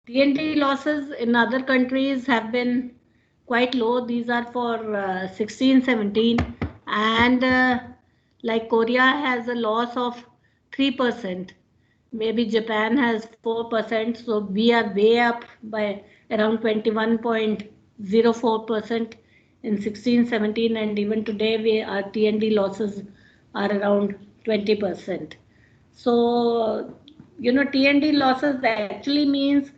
T&D losses in other countries have been quite low. These are for 16-17, and like Korea has a loss of 3%. Maybe Japan has 4%. So we are way up by around 21.04% in 16-17, and even today our T&D losses are around 20%. So T&D losses actually means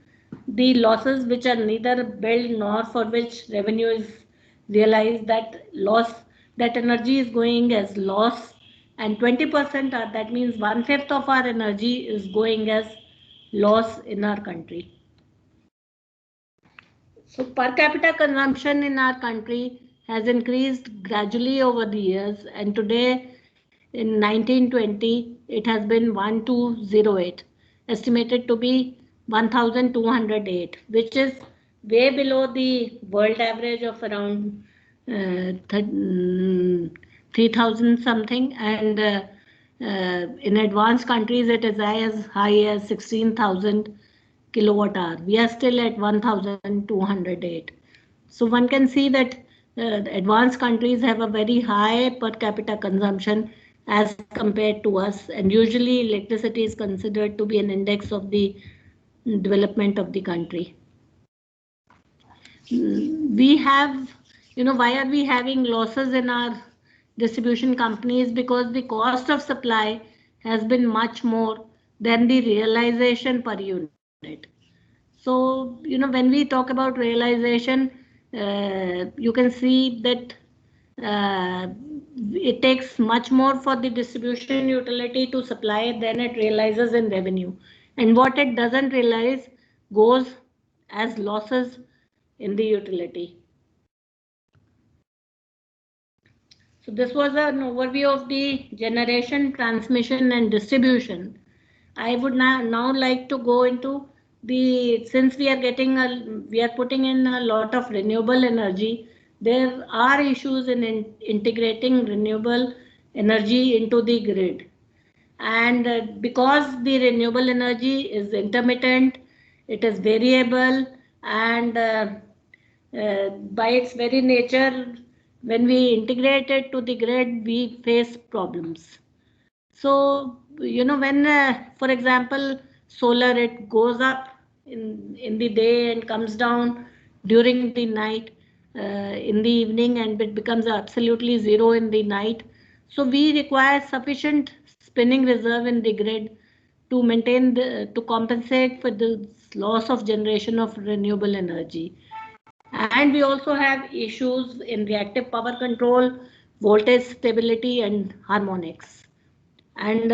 the losses which are neither billed nor for which revenue is realized, that energy is going as loss, and 20% that means 1/5 of our energy is going as loss in our country. So per capita consumption in our country has increased gradually over the years, and today in 1920 it has been 1208, estimated to be 1208, which is way below the world average of around 3000 something, and In advanced countries, it is as high as 16,000 kilowatt hour. We are still at 1,208. So one can see that advanced countries have a very high per capita consumption as compared to us, and usually electricity is considered to be an index of the development of the country. We have, why are we having losses in our distribution companies? Because the cost of supply has been much more than the realization per unit. So, when we talk about realization, you can see that it takes much more for the distribution utility to supply than it realizes in revenue. And what it doesn't realize goes as losses in the utility. So this was an overview of the generation, transmission and distribution. I would now like to go into since we are putting in a lot of renewable energy, there are issues in integrating renewable energy into the grid. And because the renewable energy is intermittent, it is variable, and by its very nature, when we integrate it to the grid, we face problems. So, when, for example, solar, it goes up in the day and comes down during the night, in the evening, and it becomes absolutely zero in the night. So we require sufficient spinning reserve in the grid to to compensate for the loss of generation of renewable energy. And we also have issues in reactive power control, voltage stability and harmonics. And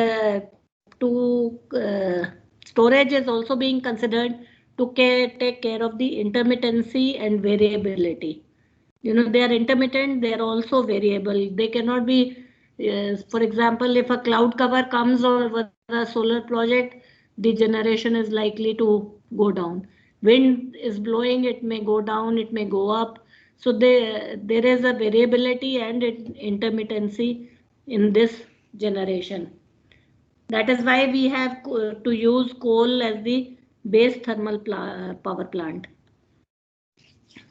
storage is also being considered to take care of the intermittency and variability. They are intermittent, they are also variable. They cannot be, for example, if a cloud cover comes over a solar project, the generation is likely to go down. Wind is blowing, it may go down, it may go up. So there is a variability and intermittency in this generation. That is why we have to use coal as the base thermal power plant.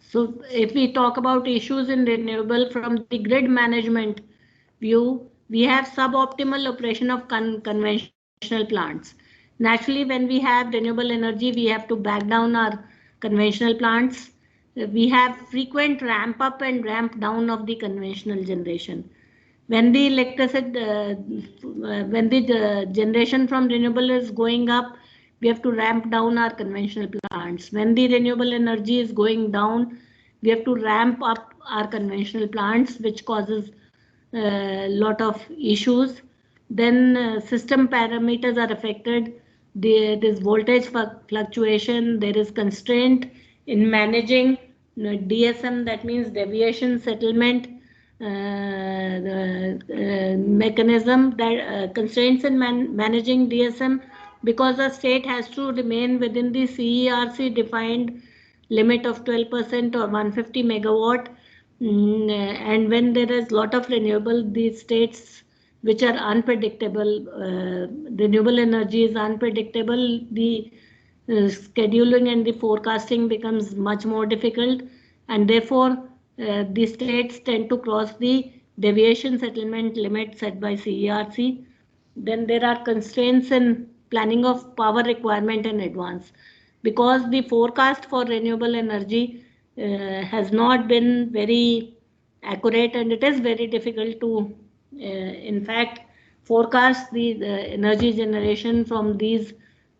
So if we talk about issues in renewable from the grid management view, we have suboptimal operation of conventional plants. Naturally, when we have renewable energy, we have to back down our conventional plants. We have frequent ramp up and ramp down of the conventional generation. When the generation from renewable is going up, we have to ramp down our conventional plants. When the renewable energy is going down, we have to ramp up our conventional plants, which causes a lot of issues. Then system parameters are affected. There is voltage fluctuation. There is constraint in managing DSM, that means deviation settlement mechanism, that constraints in managing DSM, because the state has to remain within the CERC defined limit of 12% or 150 megawatt. And when there is lot of renewable, these states which are unpredictable, renewable energy is unpredictable, the scheduling and the forecasting becomes much more difficult, and therefore the states tend to cross the deviation settlement limit set by CERC. Then there are constraints in planning of power requirement in advance, because the forecast for renewable energy has not been very accurate, and it is very difficult to in fact forecast the energy generation from these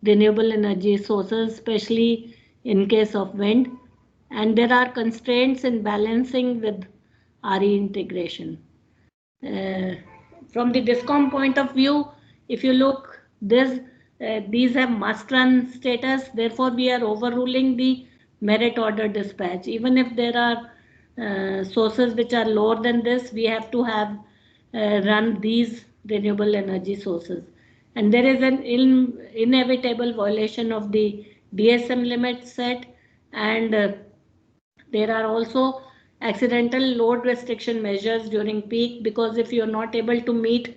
renewable energy sources, especially in case of wind. And there are constraints in balancing with RE integration. From the DISCOM point of view, if you look, these have must-run status. Therefore, we are overruling the merit order dispatch. Even if there are sources which are lower than this, we have to have run these renewable energy sources. And there is an inevitable violation of the DSM limit set, and there are also accidental load restriction measures during peak, because if you are not able to meet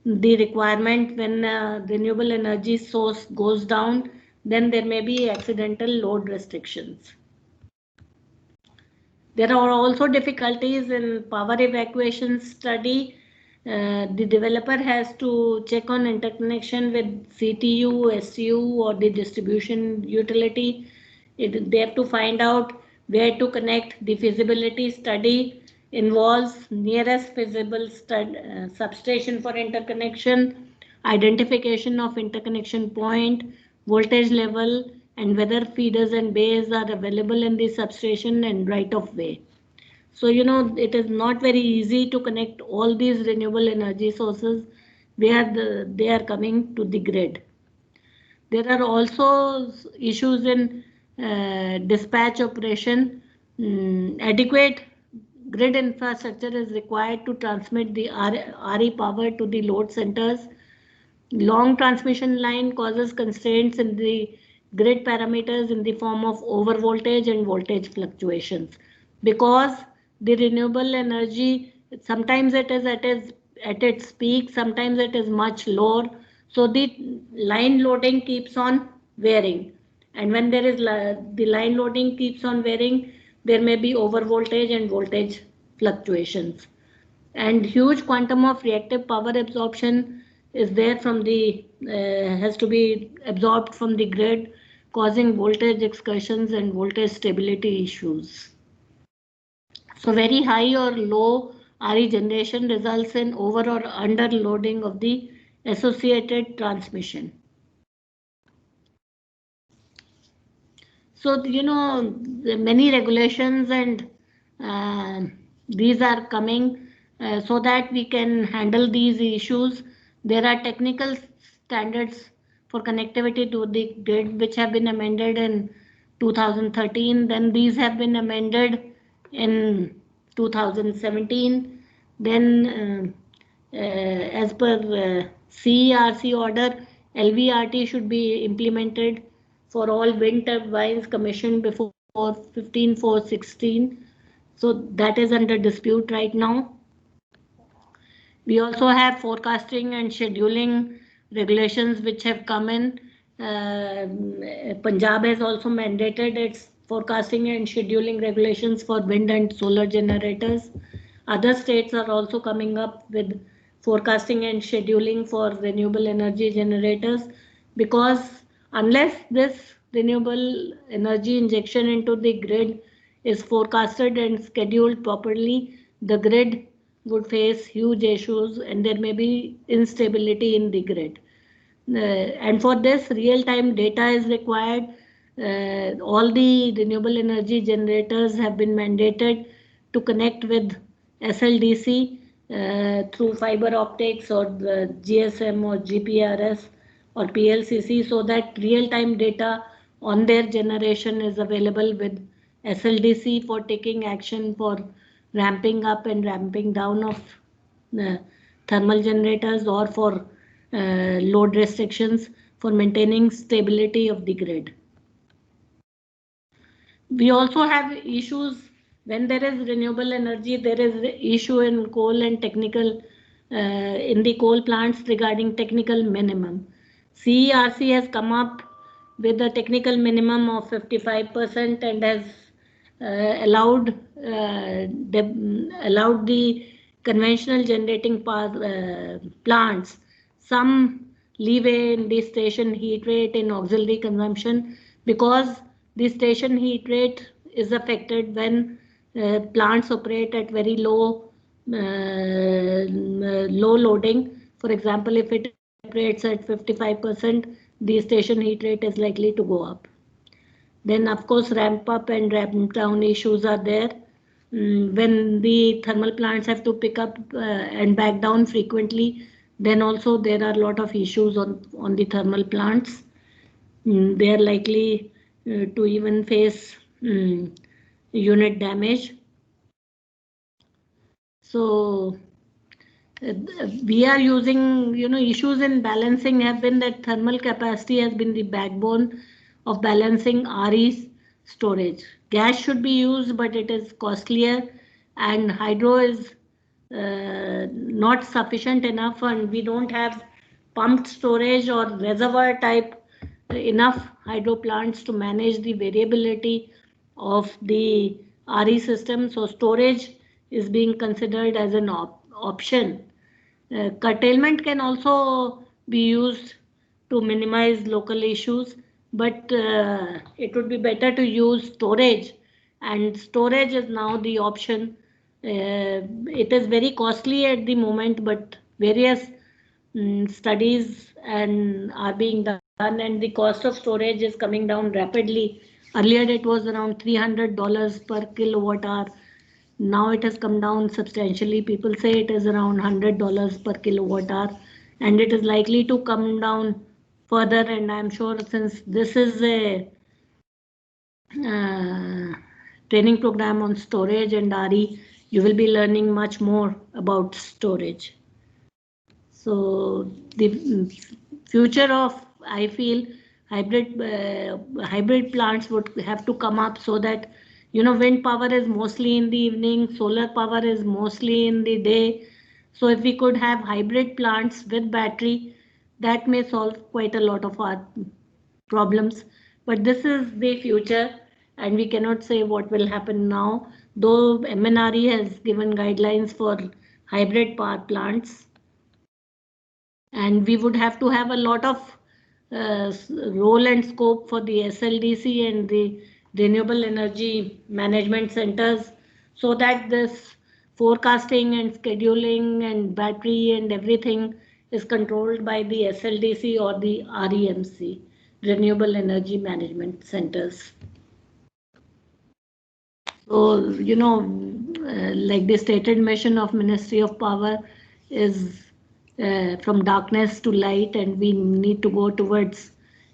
the requirement when renewable energy source goes down, then there may be accidental load restrictions. There are also difficulties in power evacuation study. The developer has to check on interconnection with CTU, STU or the distribution utility. They have to find out where to connect. The feasibility study involves nearest feasible substation for interconnection, identification of interconnection point, voltage level, and whether feeders and bays are available in the substation and right of way. So, it is not very easy to connect all these renewable energy sources where they are coming to the grid. There are also issues in dispatch operation. Adequate grid infrastructure is required to transmit the RE power to the load centers. Long transmission line causes constraints in the grid parameters in the form of overvoltage and voltage fluctuations, because the renewable energy, sometimes it is at its peak, sometimes it is much lower. So the line loading keeps on varying. And when there is the line loading keeps on varying, there may be overvoltage and voltage fluctuations. And huge quantum of reactive power absorption is there from the has to be absorbed from the grid, causing voltage excursions and voltage stability issues. So very high or low RE generation results in over or under loading of the associated transmission. So, many regulations and these are coming so that we can handle these issues. There are technical standards for connectivity to the grid which have been amended in 2013. Then these have been amended in 2017. Then as per CERC order, LVRT should be implemented for all wind turbines commissioned before 15/4/16. So that is under dispute right now. We also have forecasting and scheduling regulations which have come in. Punjab has also mandated its forecasting and scheduling regulations for wind and solar generators. Other states are also coming up with forecasting and scheduling for renewable energy generators, because unless this renewable energy injection into the grid is forecasted and scheduled properly, the grid would face huge issues and there may be instability in the grid. And for this, real-time data is required. All the renewable energy generators have been mandated to connect with SLDC through fiber optics or the GSM or GPRS or PLCC, so that real-time data on their generation is available with SLDC for taking action for ramping up and ramping down of thermal generators or for load restrictions for maintaining stability of the grid. We also have issues when there is renewable energy. There is issue in coal and technical in the coal plants regarding technical minimum. CERC has come up with a technical minimum of 55% and has allowed the conventional generating plants some leeway in the station heat rate in auxiliary consumption, because the station heat rate is affected when plants operate at very low loading. For example, if it operates at 55%, the station heat rate is likely to go up. Then of course ramp up and ramp down issues are there. When the thermal plants have to pick up and back down frequently, then also there are a lot of issues on the thermal plants. They are likely to even face unit damage. So we are using, issues in balancing have been that thermal capacity has been the backbone of balancing RE storage. Gas should be used, but it is costlier, and hydro is not sufficient enough, and we don't have pumped storage or reservoir type enough hydro plants to manage the variability of the RE system. So storage is being considered as an option. Curtailment can also be used to minimize local issues, but it would be better to use storage, and storage is now the option. It is very costly at the moment, but various studies and are being done, and the cost of storage is coming down rapidly. Earlier it was around $300 per kilowatt hour. Now it has come down substantially. People say it is around $100 per kilowatt hour, and it is likely to come down further. And I'm sure since this is a training program on storage and RE, you will be learning much more about storage. So the future of, I feel, hybrid plants would have to come up, so that, you know, wind power is mostly in the evening, solar power is mostly in the day. So if we could have hybrid plants with battery, that may solve quite a lot of our problems. But this is the future, and we cannot say what will happen now, though MNRE has given guidelines for hybrid power plants. And we would have to have a lot of role and scope for the SLDC and the renewable energy management centers, so that this forecasting and scheduling and battery and everything is controlled by the SLDC or the REMC, renewable energy management centers. So, you know, like the stated mission of Ministry of Power is from darkness to light, and we need to go towards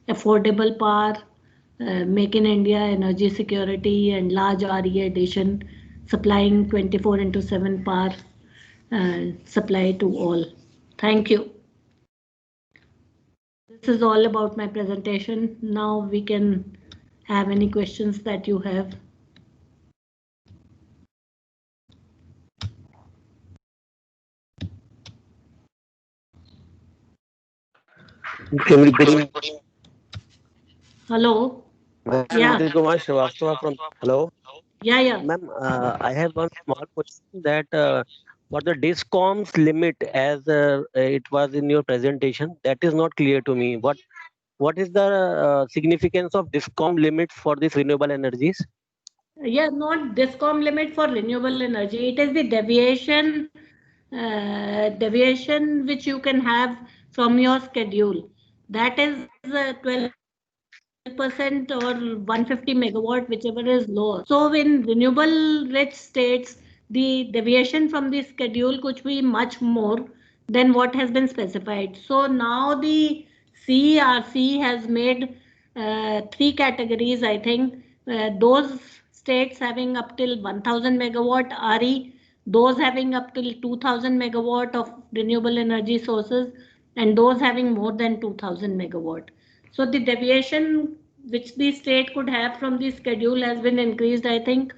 affordable power, make in India, energy security, and large RE addition, supplying 24/7 power supply to all. Thank you. This is all about my presentation. Now we can have any questions that you have. Hello. Yeah. This is Kumar Srivastava from. Hello. Yeah. Ma'am, I have one small question that for the DISCOM's limit, as it was in your presentation, that is not clear to me. What is the significance of DISCOM limits for these renewable energies? Yeah, not DISCOM limit for renewable energy. It is the deviation which you can have from your schedule. That is 12% or 150 megawatt, whichever is lower. So in renewable rich states, the deviation from the schedule could be much more than what has been specified. So now the CERC has made 3 categories, I think. Those states having up till 1000 megawatt RE, those having up till 2000 megawatt of renewable energy sources, and those having more than 2000 megawatt. So the deviation which the state could have from the schedule has been increased, I think,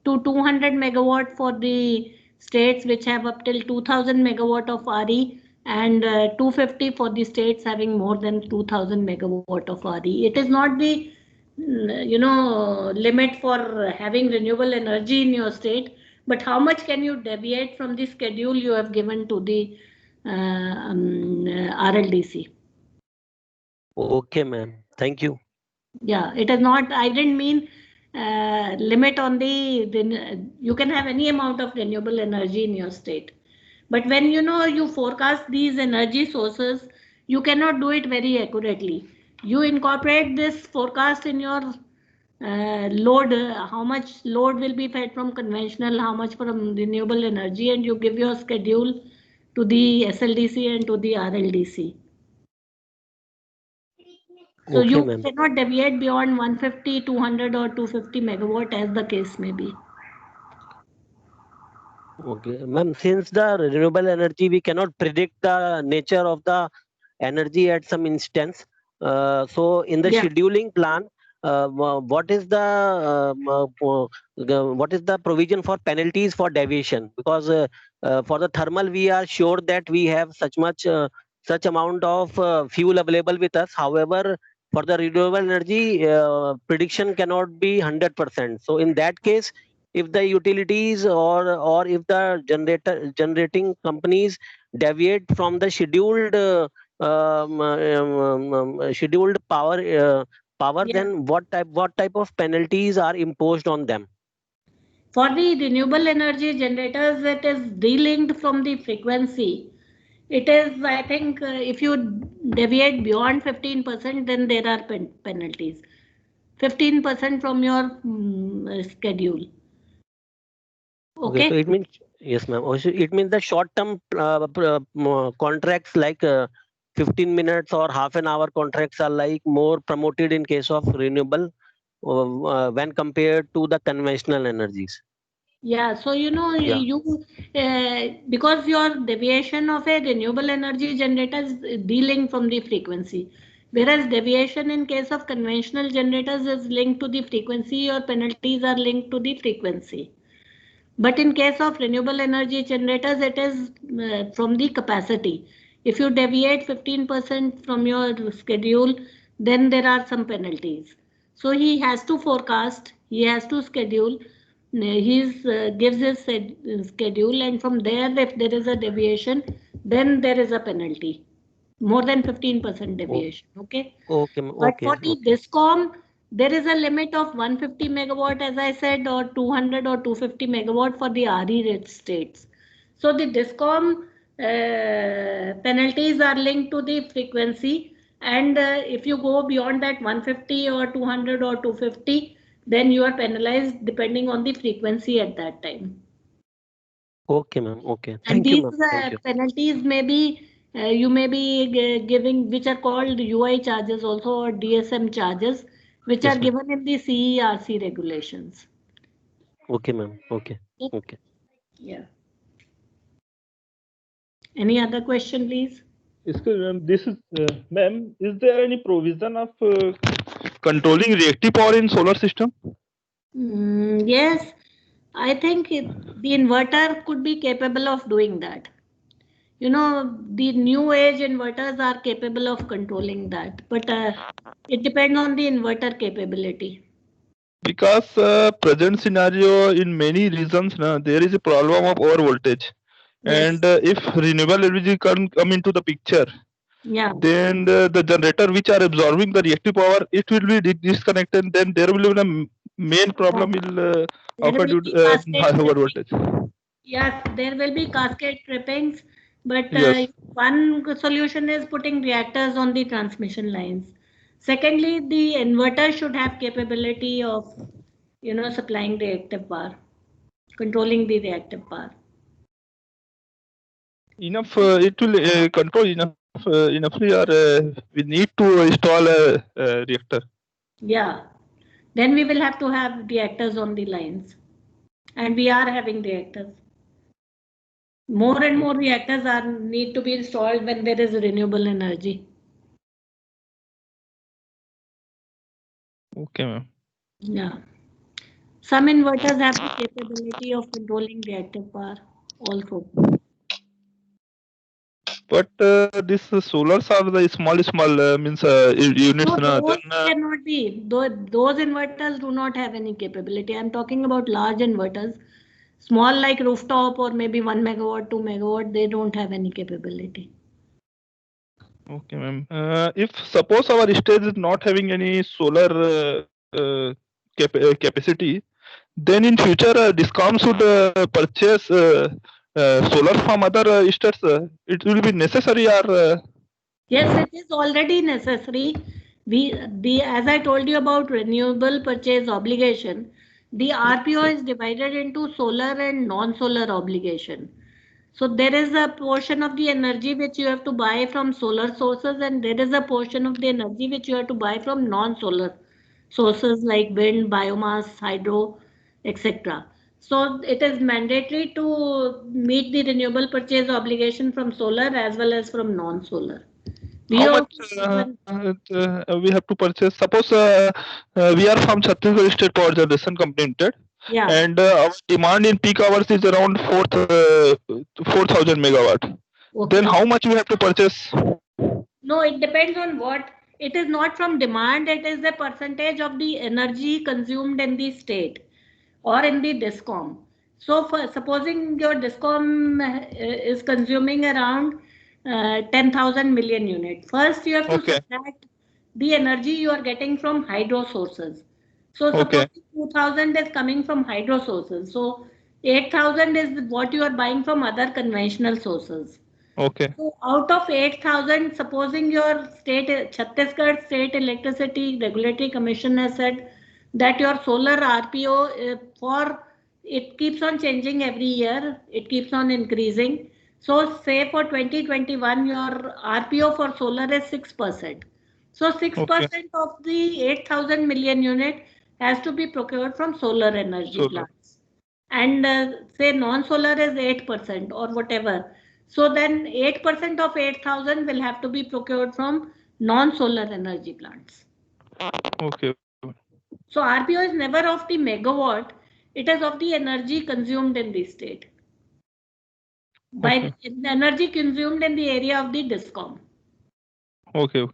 to 200 megawatt for the states which have up till 2000 megawatt of RE, and 250 for the states having more than 2000 megawatt of RE. It is not the limit for having renewable energy in your state, but how much can you deviate from the schedule you have given to the RLDC. Okay, ma'am. Thank you. Yeah, it is not, I didn't mean limit on the, you can have any amount of renewable energy in your state. But when you forecast these energy sources, you cannot do it very accurately. You incorporate this forecast in your load, how much load will be fed from conventional, how much from renewable energy, and you give your schedule to the SLDC and to the RLDC. So okay, you ma'am. cannot deviate beyond 150, 200 or 250 megawatt as the case may be. Okay, ma'am, since the renewable energy, we cannot predict the nature of the energy at some instance. So in the scheduling plan, what is the provision for penalties for deviation? Because for the thermal, we are sure that we have such amount of fuel available with us. However, for the renewable energy, prediction cannot be 100%. So in that case, if the utilities or if the generating companies deviate from the scheduled power, Yeah. then what type of penalties are imposed on them? For the renewable energy generators, it is delinked from the frequency. It is, I think, if you deviate beyond 15%, then there are penalties. 15% from your schedule. Okay, so Okay. it means, yes, ma'am. Also, it means the short-term contracts like 15 minutes or half an hour contracts are like more promoted in case of renewable when compared to the conventional energies. Yeah, so Yeah. you because your deviation of a renewable energy generator is de-linked from the frequency, whereas deviation in case of conventional generators is linked to the frequency, or penalties are linked to the frequency. But in case of renewable energy generators, it is from the capacity. If you deviate 15% from your schedule, then there are some penalties. So he has to forecast, he has to schedule, he gives his schedule, and from there, if there is a deviation, then there is a penalty. More than 15% O- deviation. Okay. Okay, But okay, for the okay. DISCOM, there is a limit of 150 megawatt, as I said, or 200 or 250 megawatt for the RE rate states. So the DISCOM penalties are linked to the frequency, and if you go beyond that 150 or 200 or 250, then you are penalized depending on the frequency at that time. Okay, ma'am. Okay. And Thank you, these ma'am. Thank you. penalties may be, you may be giving, which are called UI charges also, or DSM charges, which are Yes, ma'am. given in the CERC regulations. Okay, ma'am. Okay. Yep. Okay. Yeah. Any other question, please? Excuse me, ma'am. This is, ma'am, is there any provision of controlling reactive power in solar system? Yes, I think the inverter could be capable of doing that. The new age inverters are capable of controlling that, but it depends on the inverter capability. Because present scenario in many regions, there is a problem of over voltage. Yes. And if renewable energy can come into the picture, Yeah. then the generator which are absorbing the reactive power, it will be disconnected. Then there will be a main problem will There occur will due be to cascade high over tripping. voltage. Yes, there will be cascade trippings, but Yes. one solution is putting reactors on the transmission lines. Secondly, the inverter should have capability of, supplying reactive power, controlling the reactive power. Enough, it will control enough. We need to install a reactor. Yeah, then we will have to have reactors on the lines, and we are having reactors. More and more reactors need to be installed when there is renewable energy. Okay, ma'am. Yeah. Some inverters have the capability of controlling reactive power also. But this solars are the small means units. No, those Then cannot be. Those inverters do not have any capability. I'm talking about large inverters. Small like rooftop or maybe 1 megawatt, 2 megawatt, they don't have any capability. okay, ma'am. If suppose our state is not having any solar capacity, then in future DISCOM should purchase solar from other states. It will be necessary or Yes, it is already necessary. As I told you about renewable purchase obligation, the RPO is divided into solar and non-solar obligation. So there is a portion of the energy which you have to buy from solar sources, and there is a portion of the energy which you have to buy from non-solar sources like wind, biomass, hydro, etc. So it is mandatory to meet the renewable purchase obligation from solar as well as from non-solar. How much we have to purchase? Suppose we are from Chhattisgarh State Power Generation Company Limited, Yeah. and our demand in peak hours is around 4,000 megawatt. Okay. Then how much we have to purchase? No, it depends on what. It is not from demand, it is the percentage of the energy consumed in the state or in the DISCOM. So for supposing your DISCOM is consuming around 10,000 million units. First you have to subtract the energy you are getting from hydro sources. So suppose 2,000 is coming from hydro sources. So 8,000 is what you are buying from other conventional sources. Okay. So out of 8,000, supposing your state, Chhattisgarh State Electricity Regulatory Commission has said that your solar RPO it keeps on changing every year, it keeps on increasing. So say for 2021, your RPO for solar is 6%. So 6% of the 8,000 million unit has to be procured from solar energy plants. And say non-solar is 8% or whatever. So then 8% of 8,000 will have to be procured from non-solar energy plants. Okay. So RPO is never of the megawatt, it is of the energy consumed in the state. By the energy consumed in the area of the DISCOM. Okay.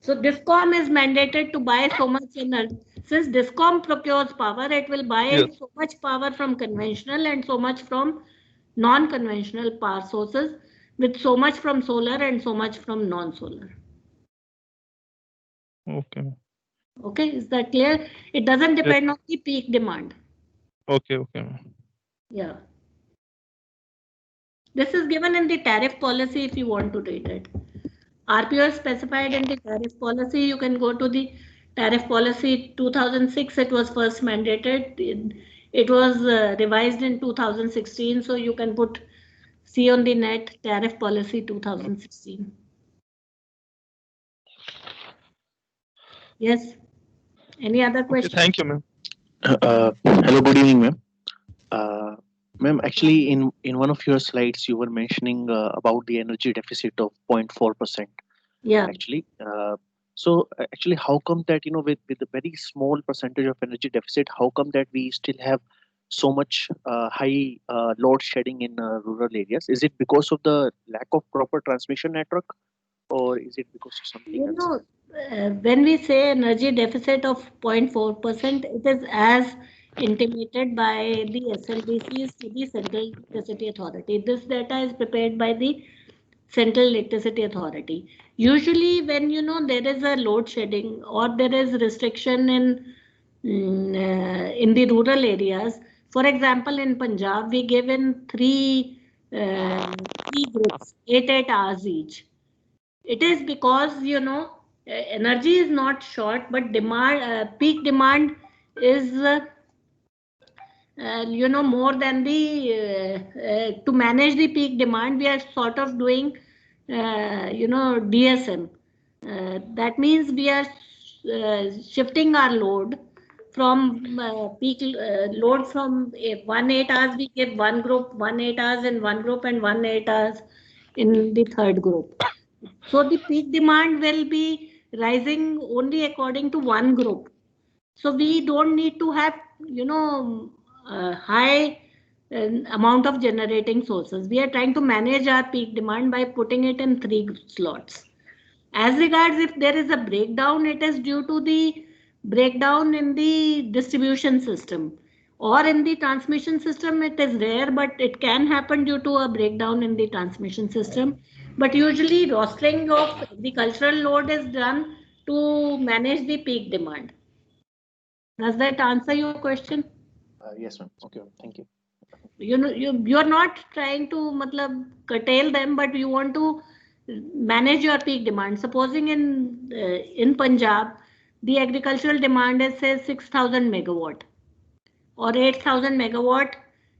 So DISCOM is mandated to buy so much energy. Since DISCOM procures power, it will buy so much power from conventional and so much from non-conventional power sources, with so much from solar and so much from non-solar. Okay. Okay, is that clear? It doesn't depend on the peak demand. Okay. Yeah. This is given in the tariff policy if you want to read it. RPO is specified in the tariff policy. You can go to the tariff policy 2006. It was first mandated. It was revised in 2016. So you can see on the net tariff policy 2016. Yes. Any other questions? Okay, thank you, ma'am. Hello, good evening, ma'am. Ma'am, actually, in one of your slides, you were mentioning about the energy deficit of 0.4%. Yeah. Actually, so actually, how come that with a very small percentage of energy deficit, how come that we still have so much high load shedding in rural areas? Is it because of the lack of proper transmission network, or is it because of something else? When we say energy deficit of 0.4%, it is as intimated by the SLDCs to the Central Electricity Authority. This data is prepared by the Central Electricity Authority. Usually when there is a load shedding or there is restriction in the rural areas, for example in Punjab we give in three groups, 8 hours each. It is because energy is not short, but demand, peak demand is more than the to manage the peak demand. We are sort of doing DSM. That means we are shifting our load from peak load from 8 hours. We give one group 8 hours in one group and 8 hours in the third group. So the peak demand will be rising only according to one group. So we don't need to have, high amount of generating sources. We are trying to manage our peak demand by putting it in 3 slots. As regards if there is a breakdown, it is due to the breakdown in the distribution system. Or in the transmission system, it is rare, but it can happen due to a breakdown in the transmission system. But usually rostering of agricultural load is done to manage the peak demand. Does that answer your question? Yes, ma'am. Okay, thank you. You are not trying to curtail them, but you want to manage your peak demand. Supposing in Punjab, the agricultural demand is say 6,000 megawatt or 8,000 megawatt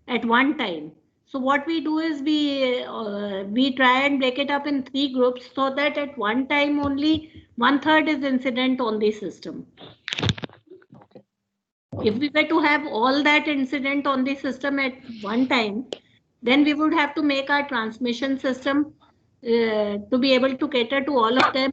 at one time. So what we do is we try and break it up in 3 groups so that at one time only 1/3 is incident on the system. If we were to have all that incident on the system at one time, then we would have to make our transmission system to be able to cater to all of them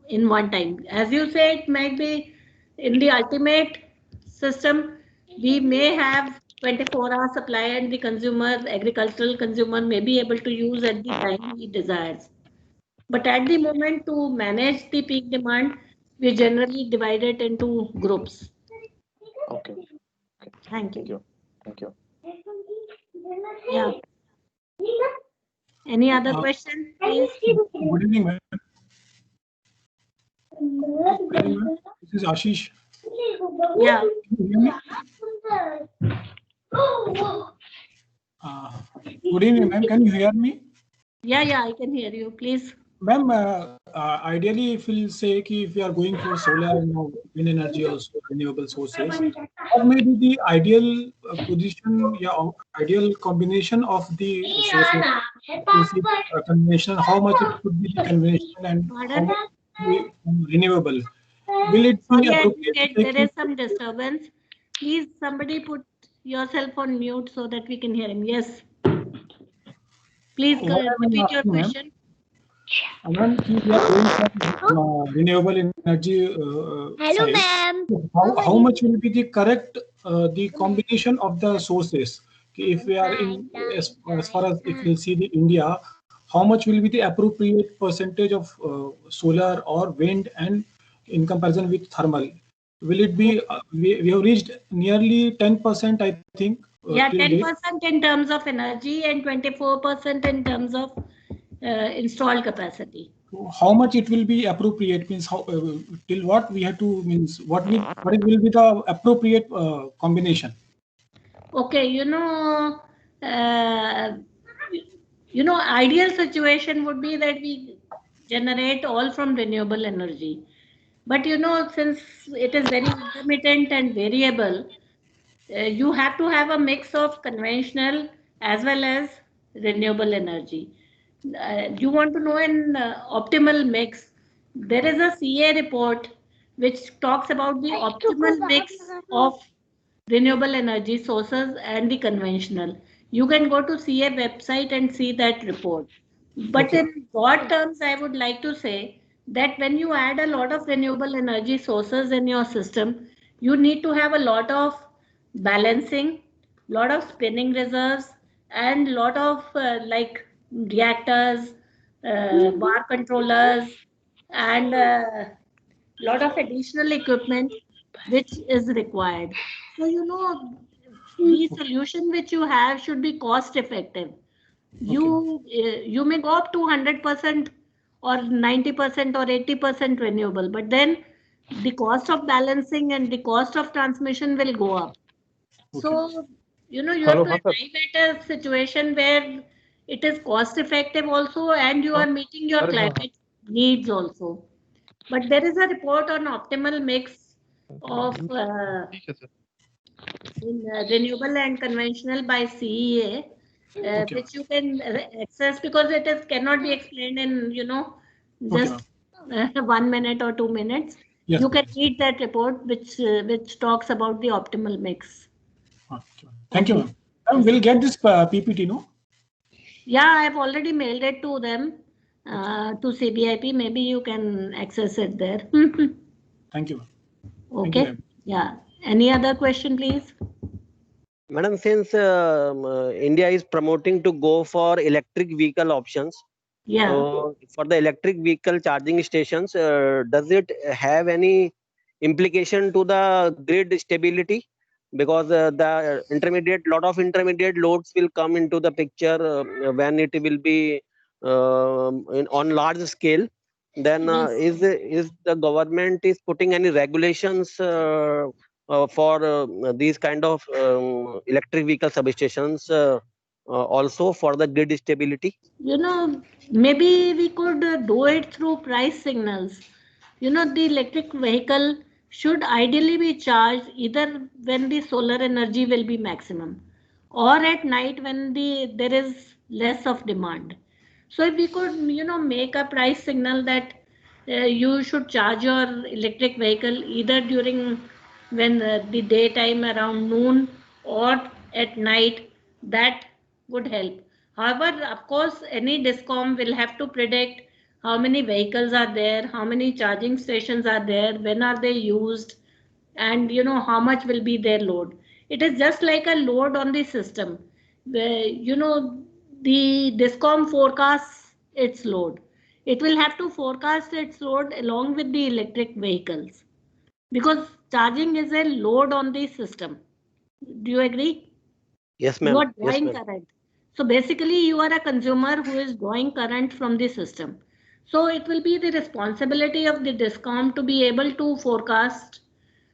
in one time. As you say, it might be in the ultimate system, we may have 24-hour supply and the consumer, agricultural consumer may be able to use at the time he desires. But at the moment, to manage the peak demand, we generally divide it into groups. Okay. Thank you. Thank you. Yeah. Any other question, please? Good evening, ma'am. Good evening, ma'am. This is Ashish. Yeah. Can you hear me? Good evening, ma'am. Can you hear me? Yeah, I can hear you. Please. Ma'am, ideally, if we'll say if we are going for solar, wind energy, also renewable sources, what may be the ideal position, ideal combination of the sources? Is it conventional? How much it could be the conventional and how much it would be renewable? Will it be Sorry, I didn't appropriate to get, take there is some disturbance. Please, somebody put yourself on mute so that we can hear him. Yes. Please repeat your question. Ma'am, we are going for renewable energy Hello, side. ma'am. How much will be the correct the combination of the sources? If we are in as far as if we'll see the India, how much will be the appropriate percentage of solar or wind and in comparison with thermal? Will it be we have reached nearly 10%, I think. Yeah, till date. 10% in terms of energy and 24% in terms of installed capacity. How much it will be appropriate means how till what we have to means what will be the appropriate combination. Okay, ideal situation would be that we generate all from renewable energy. But since it is very intermittent and variable, you have to have a mix of conventional as well as renewable energy. You want to know an optimal mix. There is a CA report which talks about the optimal mix of renewable energy sources and the conventional. You can go to CA website and see that report. But Okay. in broad terms, I would like to say that when you add a lot of renewable energy sources in your system, you need to have a lot of balancing, lot of spinning reserves, and lot of like reactors, bar controllers, and lot of additional equipment which is required. So the solution which you have should be cost effective. You may go up to 100% or 90% or 80% renewable, but then the cost of balancing and the cost of transmission will go up. So you have to arrive at a situation where it is cost effective also and you are meeting your climate needs also. But there is a report on optimal mix of renewable and conventional by CEA, which you can access because cannot be explained in just 1 minute or 2 minutes. Yes, You can read that report which talks about the optimal mix. Thank you, ma'am. We'll get this PPT, no? Yeah, I've already mailed it to them to CBIP. Maybe you can access it there. Thank you. Okay. Thank you, yeah. Any other question, please? Madam, since India is promoting to go for electric vehicle options, Yeah. so for the electric vehicle charging stations, does it have any implication to the grid stability? Because the lot of intermediate loads will come into the picture when it will be on large scale. Then Yes. is the government is putting any regulations for these kind of electric vehicle substations also for the grid stability? Maybe we could do it through price signals. The electric vehicle should ideally be charged either when the solar energy will be maximum or at night when there is less of demand. So if we could, make a price signal that you should charge your electric vehicle either during when the daytime around noon or at night, that would help. However, of course, any DISCOM will have to predict how many vehicles are there, how many charging stations are there, when are they used, and how much will be their load. It is just like a load on the system. The DISCOM forecasts its load. It will have to forecast its load along with the electric vehicles, because charging is a load on the system. Do you agree? Yes, You ma'am. are drawing current. So basically, you are a consumer who is drawing current from the system. So it will be the responsibility of the DISCOM to be able to forecast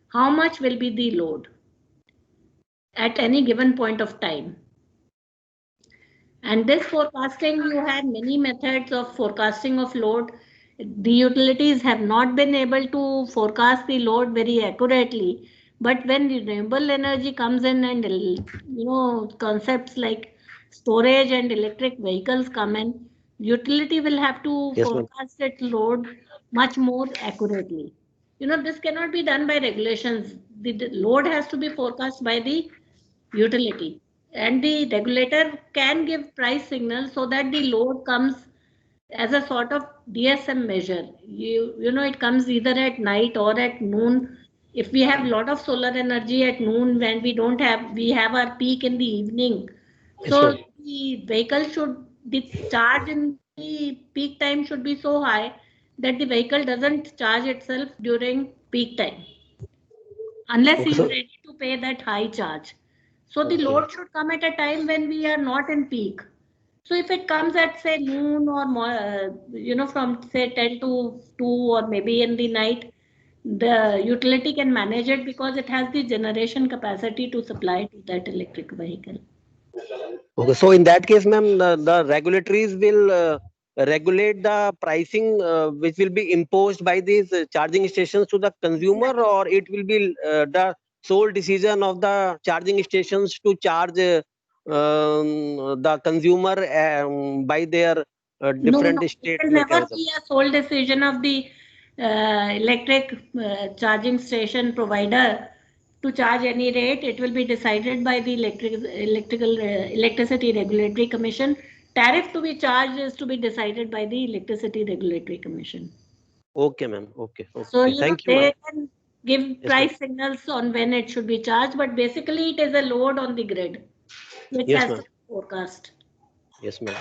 how much will be the load at any given point of time. And this forecasting, you have many methods of forecasting of load. The utilities have not been able to forecast the load very accurately. But when renewable energy comes in and concepts like storage and electric vehicles come in, utility will have to Yes, ma'am. forecast its load much more accurately. This cannot be done by regulations. The load has to be forecast by the utility, and the regulator can give price signals so that the load comes as a sort of DSM measure. It comes either at night or at noon. If we have a lot of solar energy at noon, when we have our peak in the evening. Yes, So ma'am. the charge in the peak time should be so high that the vehicle doesn't charge itself during peak time, unless Okay, you so are ready to pay that high charge. So the okay. load should come at a time when we are not in peak. So if it comes at say noon or more, from say 10 to 2 or maybe in the night, the utility can manage it because it has the generation capacity to supply to that electric vehicle. Okay, so in that case, ma'am, the regulatories will regulate the pricing which will be imposed by these charging stations to the consumer, or it will be the sole decision of the charging stations to charge the consumer by their No, different it state will never mechanism. be a sole decision of the electric charging station provider to charge any rate. It will be decided by the Electricity Regulatory Commission. Tariff to be charged is to be decided by the Electricity Regulatory Commission. Okay, ma'am. Okay, So, okay. Thank you, ma'am. they can give Yes, price signals on when it should be charged, but basically it is a load on the grid, which yes, has ma'am. to be forecast. Yes, ma'am.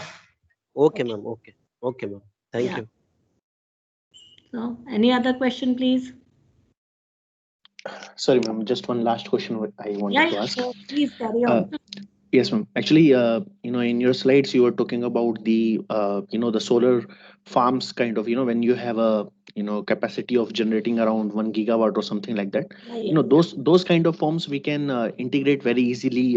Okay, Okay. ma'am. Okay, okay, ma'am. Thank Yeah. you. So, any other question, please? Sorry, ma'am. Just one last question I wanted to ask. So please carry Uh, on. Yes, ma'am. Actually, in your slides, you were talking about the solar farms kind of, when you have a, capacity of generating around 1 gigawatt or something like that. Yeah. Those kind of farms we can integrate very easily,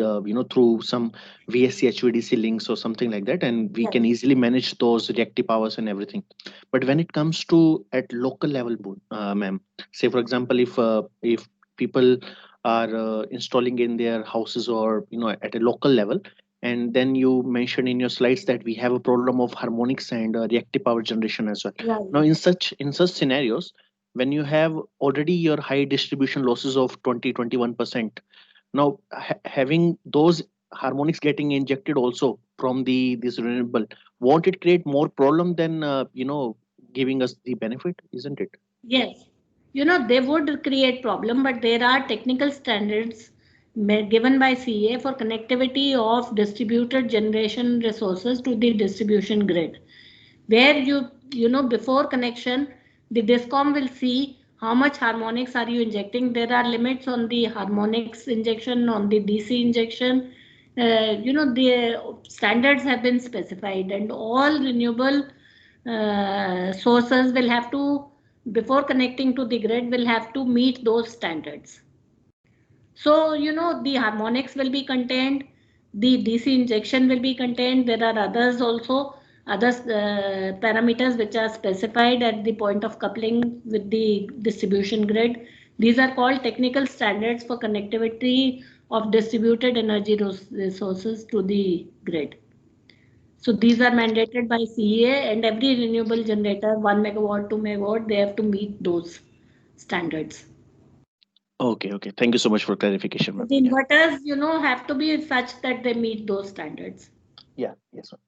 through some VSC HVDC links or something like that, and we Yes. can easily manage those reactive powers and everything. But when it comes to at local level, ma'am, say for example, if people are installing in their houses or at a local level, and then you mentioned in your slides that we have a problem of harmonics and reactive power generation as well. Yeah. Now in such scenarios, when you have already your high distribution losses of 20-21%, now having those harmonics getting injected also from this renewable, won't it create more problem than giving us the benefit, isn't it? Yes. They would create problem, but there are technical standards given by CEA for connectivity of distributed generation resources to the distribution grid, where before connection, the DISCOM will see how much harmonics are you injecting. There are limits on the harmonics injection, on the DC injection. The standards have been specified, and all renewable sources will have to, before connecting to the grid, will have to meet those standards. So, the harmonics will be contained, the DC injection will be contained. There are others also, other parameters which are specified at the point of coupling with the distribution grid. These are called technical standards for connectivity of distributed energy resources to the grid. So these are mandated by CEA, and every renewable generator, 1 megawatt, 2 megawatt, they have to meet those standards. Okay. Thank you so much for clarification, So ma'am. the Yeah. inverters, have to be such that they meet those standards. Yeah. Yes, sir.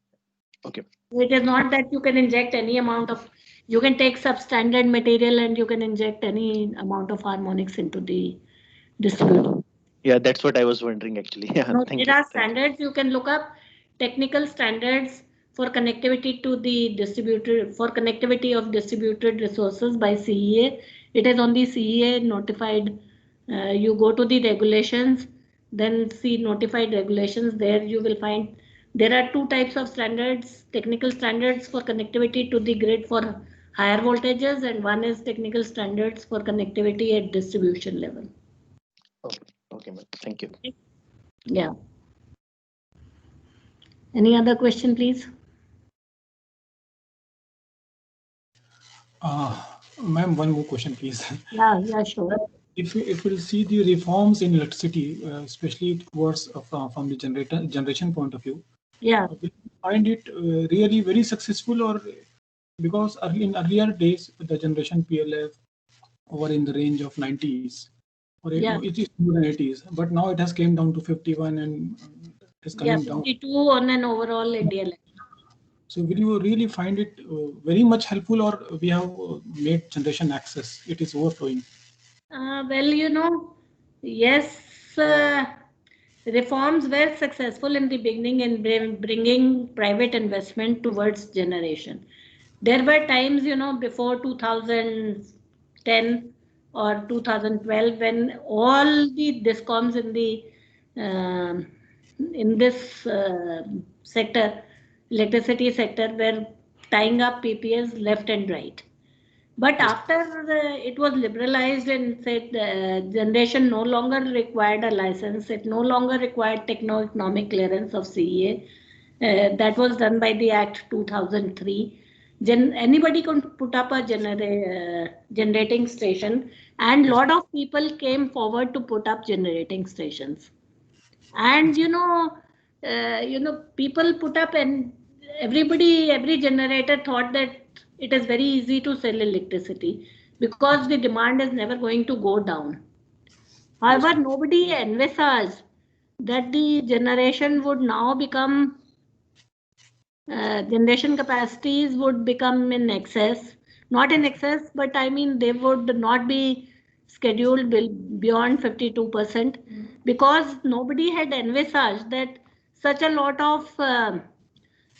Okay. It is not that you can inject any amount of, you can take substandard material and you can inject any amount of harmonics into the distributor. Yeah, that's what I was wondering actually. Yeah. No, Thank there you. are standards. You can look up technical standards for connectivity to the distributor, for connectivity of distributed resources by CEA. It is on the CEA notified. You go to the regulations, then see notified regulations. There you will find there are two types of standards: technical standards for connectivity to the grid for higher voltages, and one is technical standards for connectivity at distribution level. Okay. Okay, ma'am. Thank you. Yeah. Any other question, please? Ma'am, one more question, please. Yeah, sure. If we'll see the reforms in electricity, especially towards from the generation point of view, Yeah. we find it really very successful, or because in earlier days the generation PLF were in the range of 90s, or Yeah. it is more than 80s, but now it has came down to 51 and it is coming down. 52 on an overall India level. So will you really find it very much helpful, or we have made generation access, it is overflowing? Well, yes, reforms were successful in the beginning in bringing private investment towards generation. There were times, before 2010 or 2012, when all the discoms in this sector, electricity sector, were tying up PPAs left and right. But after it was liberalized and said generation no longer required a license, it no longer required techno-economic clearance of CEA. That was done by the Act 2003. Anybody could put up a generating station, and lot of people came forward to put up generating stations. And people put up, and every generator thought that it is very easy to sell electricity because the demand is never going to go down. However, nobody envisaged that the generation would now become generation capacities would become in excess, not in excess, but I mean they would not be scheduled beyond 52%, because nobody had envisaged that such a lot of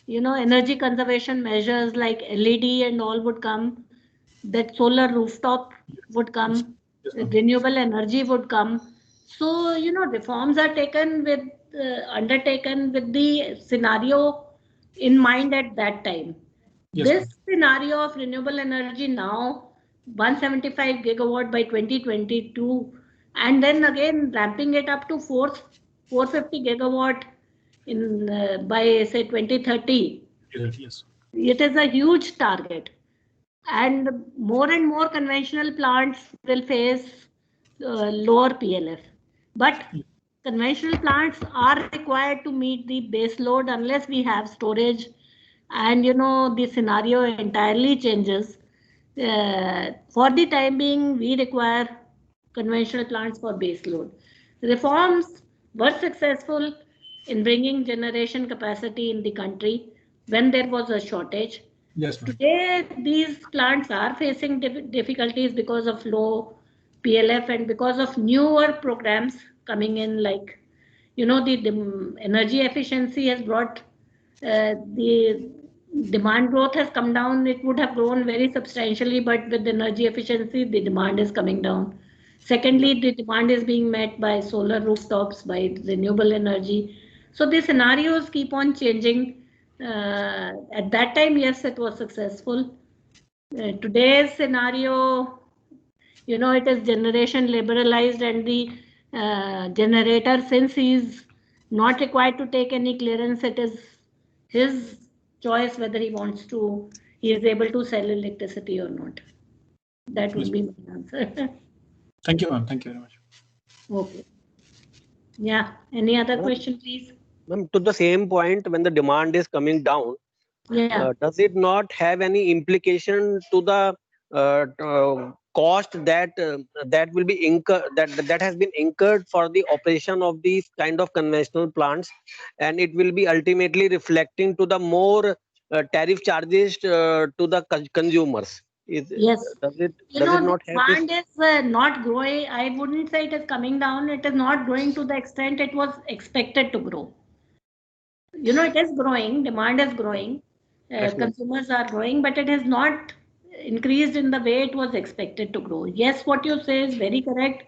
energy conservation measures like LED and all would come, that solar rooftop would come, renewable energy would come. So reforms are undertaken with the scenario in mind at that time. Yes, This scenario of renewable energy now 175 gigawatt by 2022, and then again ramping it up to 450 gigawatt in by say 2030. yes. It is a huge target, and more conventional plants will face lower PLF. But conventional plants are required to meet the base load unless we have storage, and the scenario entirely changes. For the time being, we require conventional plants for base load. Reforms were successful in bringing generation capacity in the country when there was a shortage. Yes, ma'am. Today, these plants are facing difficulties because of low PLF and because of newer programs coming in, like, the energy efficiency has brought the demand growth has come down. It would have grown very substantially, but with energy efficiency, the demand is coming down. Secondly, the demand is being met by solar rooftops, by renewable energy. So the scenarios keep on changing. At that time, yes, it was successful. Today's scenario, it is generation liberalized, and the generator, since he's not required to take any clearance, it is his choice whether he is able to sell electricity or not. That would be my answer. Thank you, ma'am. Thank you very much. Okay. Yeah. Any other question, please? Ma'am, to the same point, when the demand is coming down, Yeah. does it not have any implication to the cost that that will be incurred, that has been incurred for the operation of these kind of conventional plants, and it will be ultimately reflecting to the more tariff charges to the consumers. Yes. Does it The not have this? demand is not growing. I wouldn't say it is coming down. It is not growing to the extent it was expected to grow. It is growing. Demand is growing. Consumers are growing, but it has not increased in the way it was expected to grow. Yes, what you say is very correct.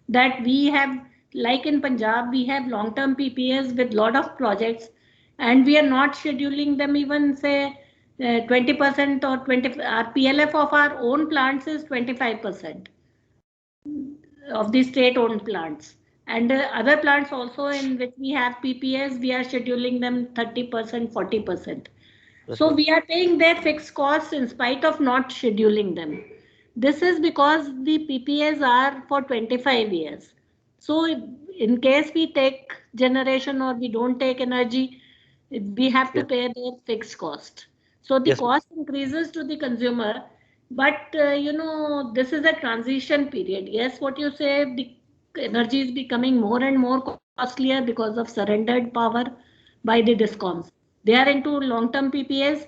That we have, like in Punjab, we have long-term PPAs with lot of projects, and we are not scheduling them even say 20% or 20. Our PLF of our own plants is 25% of the state-owned plants, and other plants also in which we have PPAs, we are scheduling them 30%, 40%. So we are paying their fixed costs in spite of not scheduling them. This is because the PPAs are for 25 years. So in case we take generation or we don't take energy, we have to pay their fixed cost. So the cost increases to the consumer, but this is a transition period. Yes, what you say, the energy is becoming more and more costlier because of surrendered power by the DISCOMs. They are into long-term PPAs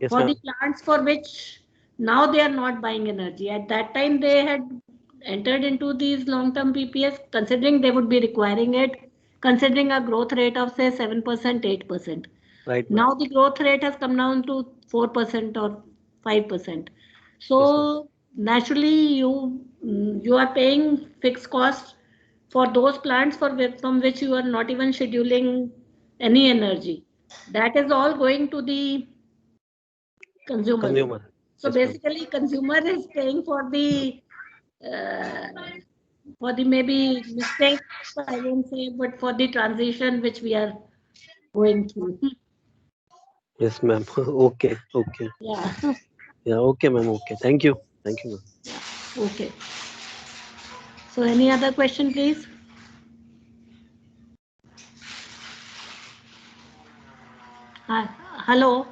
for the plants for which now they are not buying energy. At that time, they had entered into these long-term PPAs, considering they would be requiring it, considering a growth rate of say 7%, 8%. Right. Now the growth rate has come down to 4% or 5%. So naturally, you are paying fixed costs for those plants from which you are not even scheduling any energy. That is all going to the consumer. So basically, consumer is paying for the maybe mistake, I won't say, but for the transition which we are going through. Yes, ma'am. Okay. Yeah. Yeah. Okay, ma'am. Okay. Thank you. Thank you, ma'am. Okay. So any other question, please? Hello.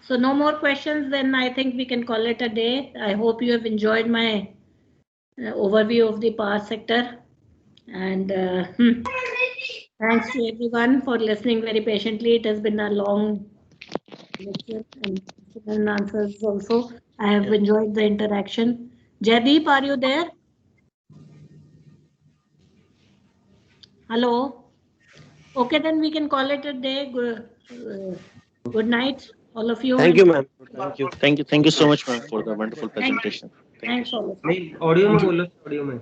So no more questions, then I think we can call it a day. I hope you have enjoyed my overview of the power sector. And thanks to everyone for listening very patiently. It has been a long lecture and answers also. I have enjoyed the interaction. Jaideep, are you there? Hello. Okay, then we can call it a day. Good night, all of you. Thank you, ma'am. Thank you so much, ma'am, for the wonderful presentation. Thanks all of you. Audio में बोलो, audio में.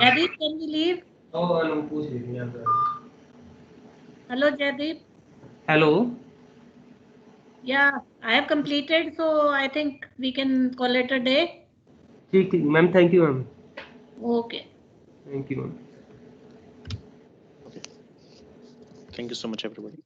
Jaideep, can we leave? पूछ लीजिए यहाँ पे. Hello, Jaideep. Hello. Yeah, I have completed, so I think we can call it a day. ठीक, ma'am. Thank you, ma'am. Okay. Thank you, ma'am. Okay. Thank you so much, everybody.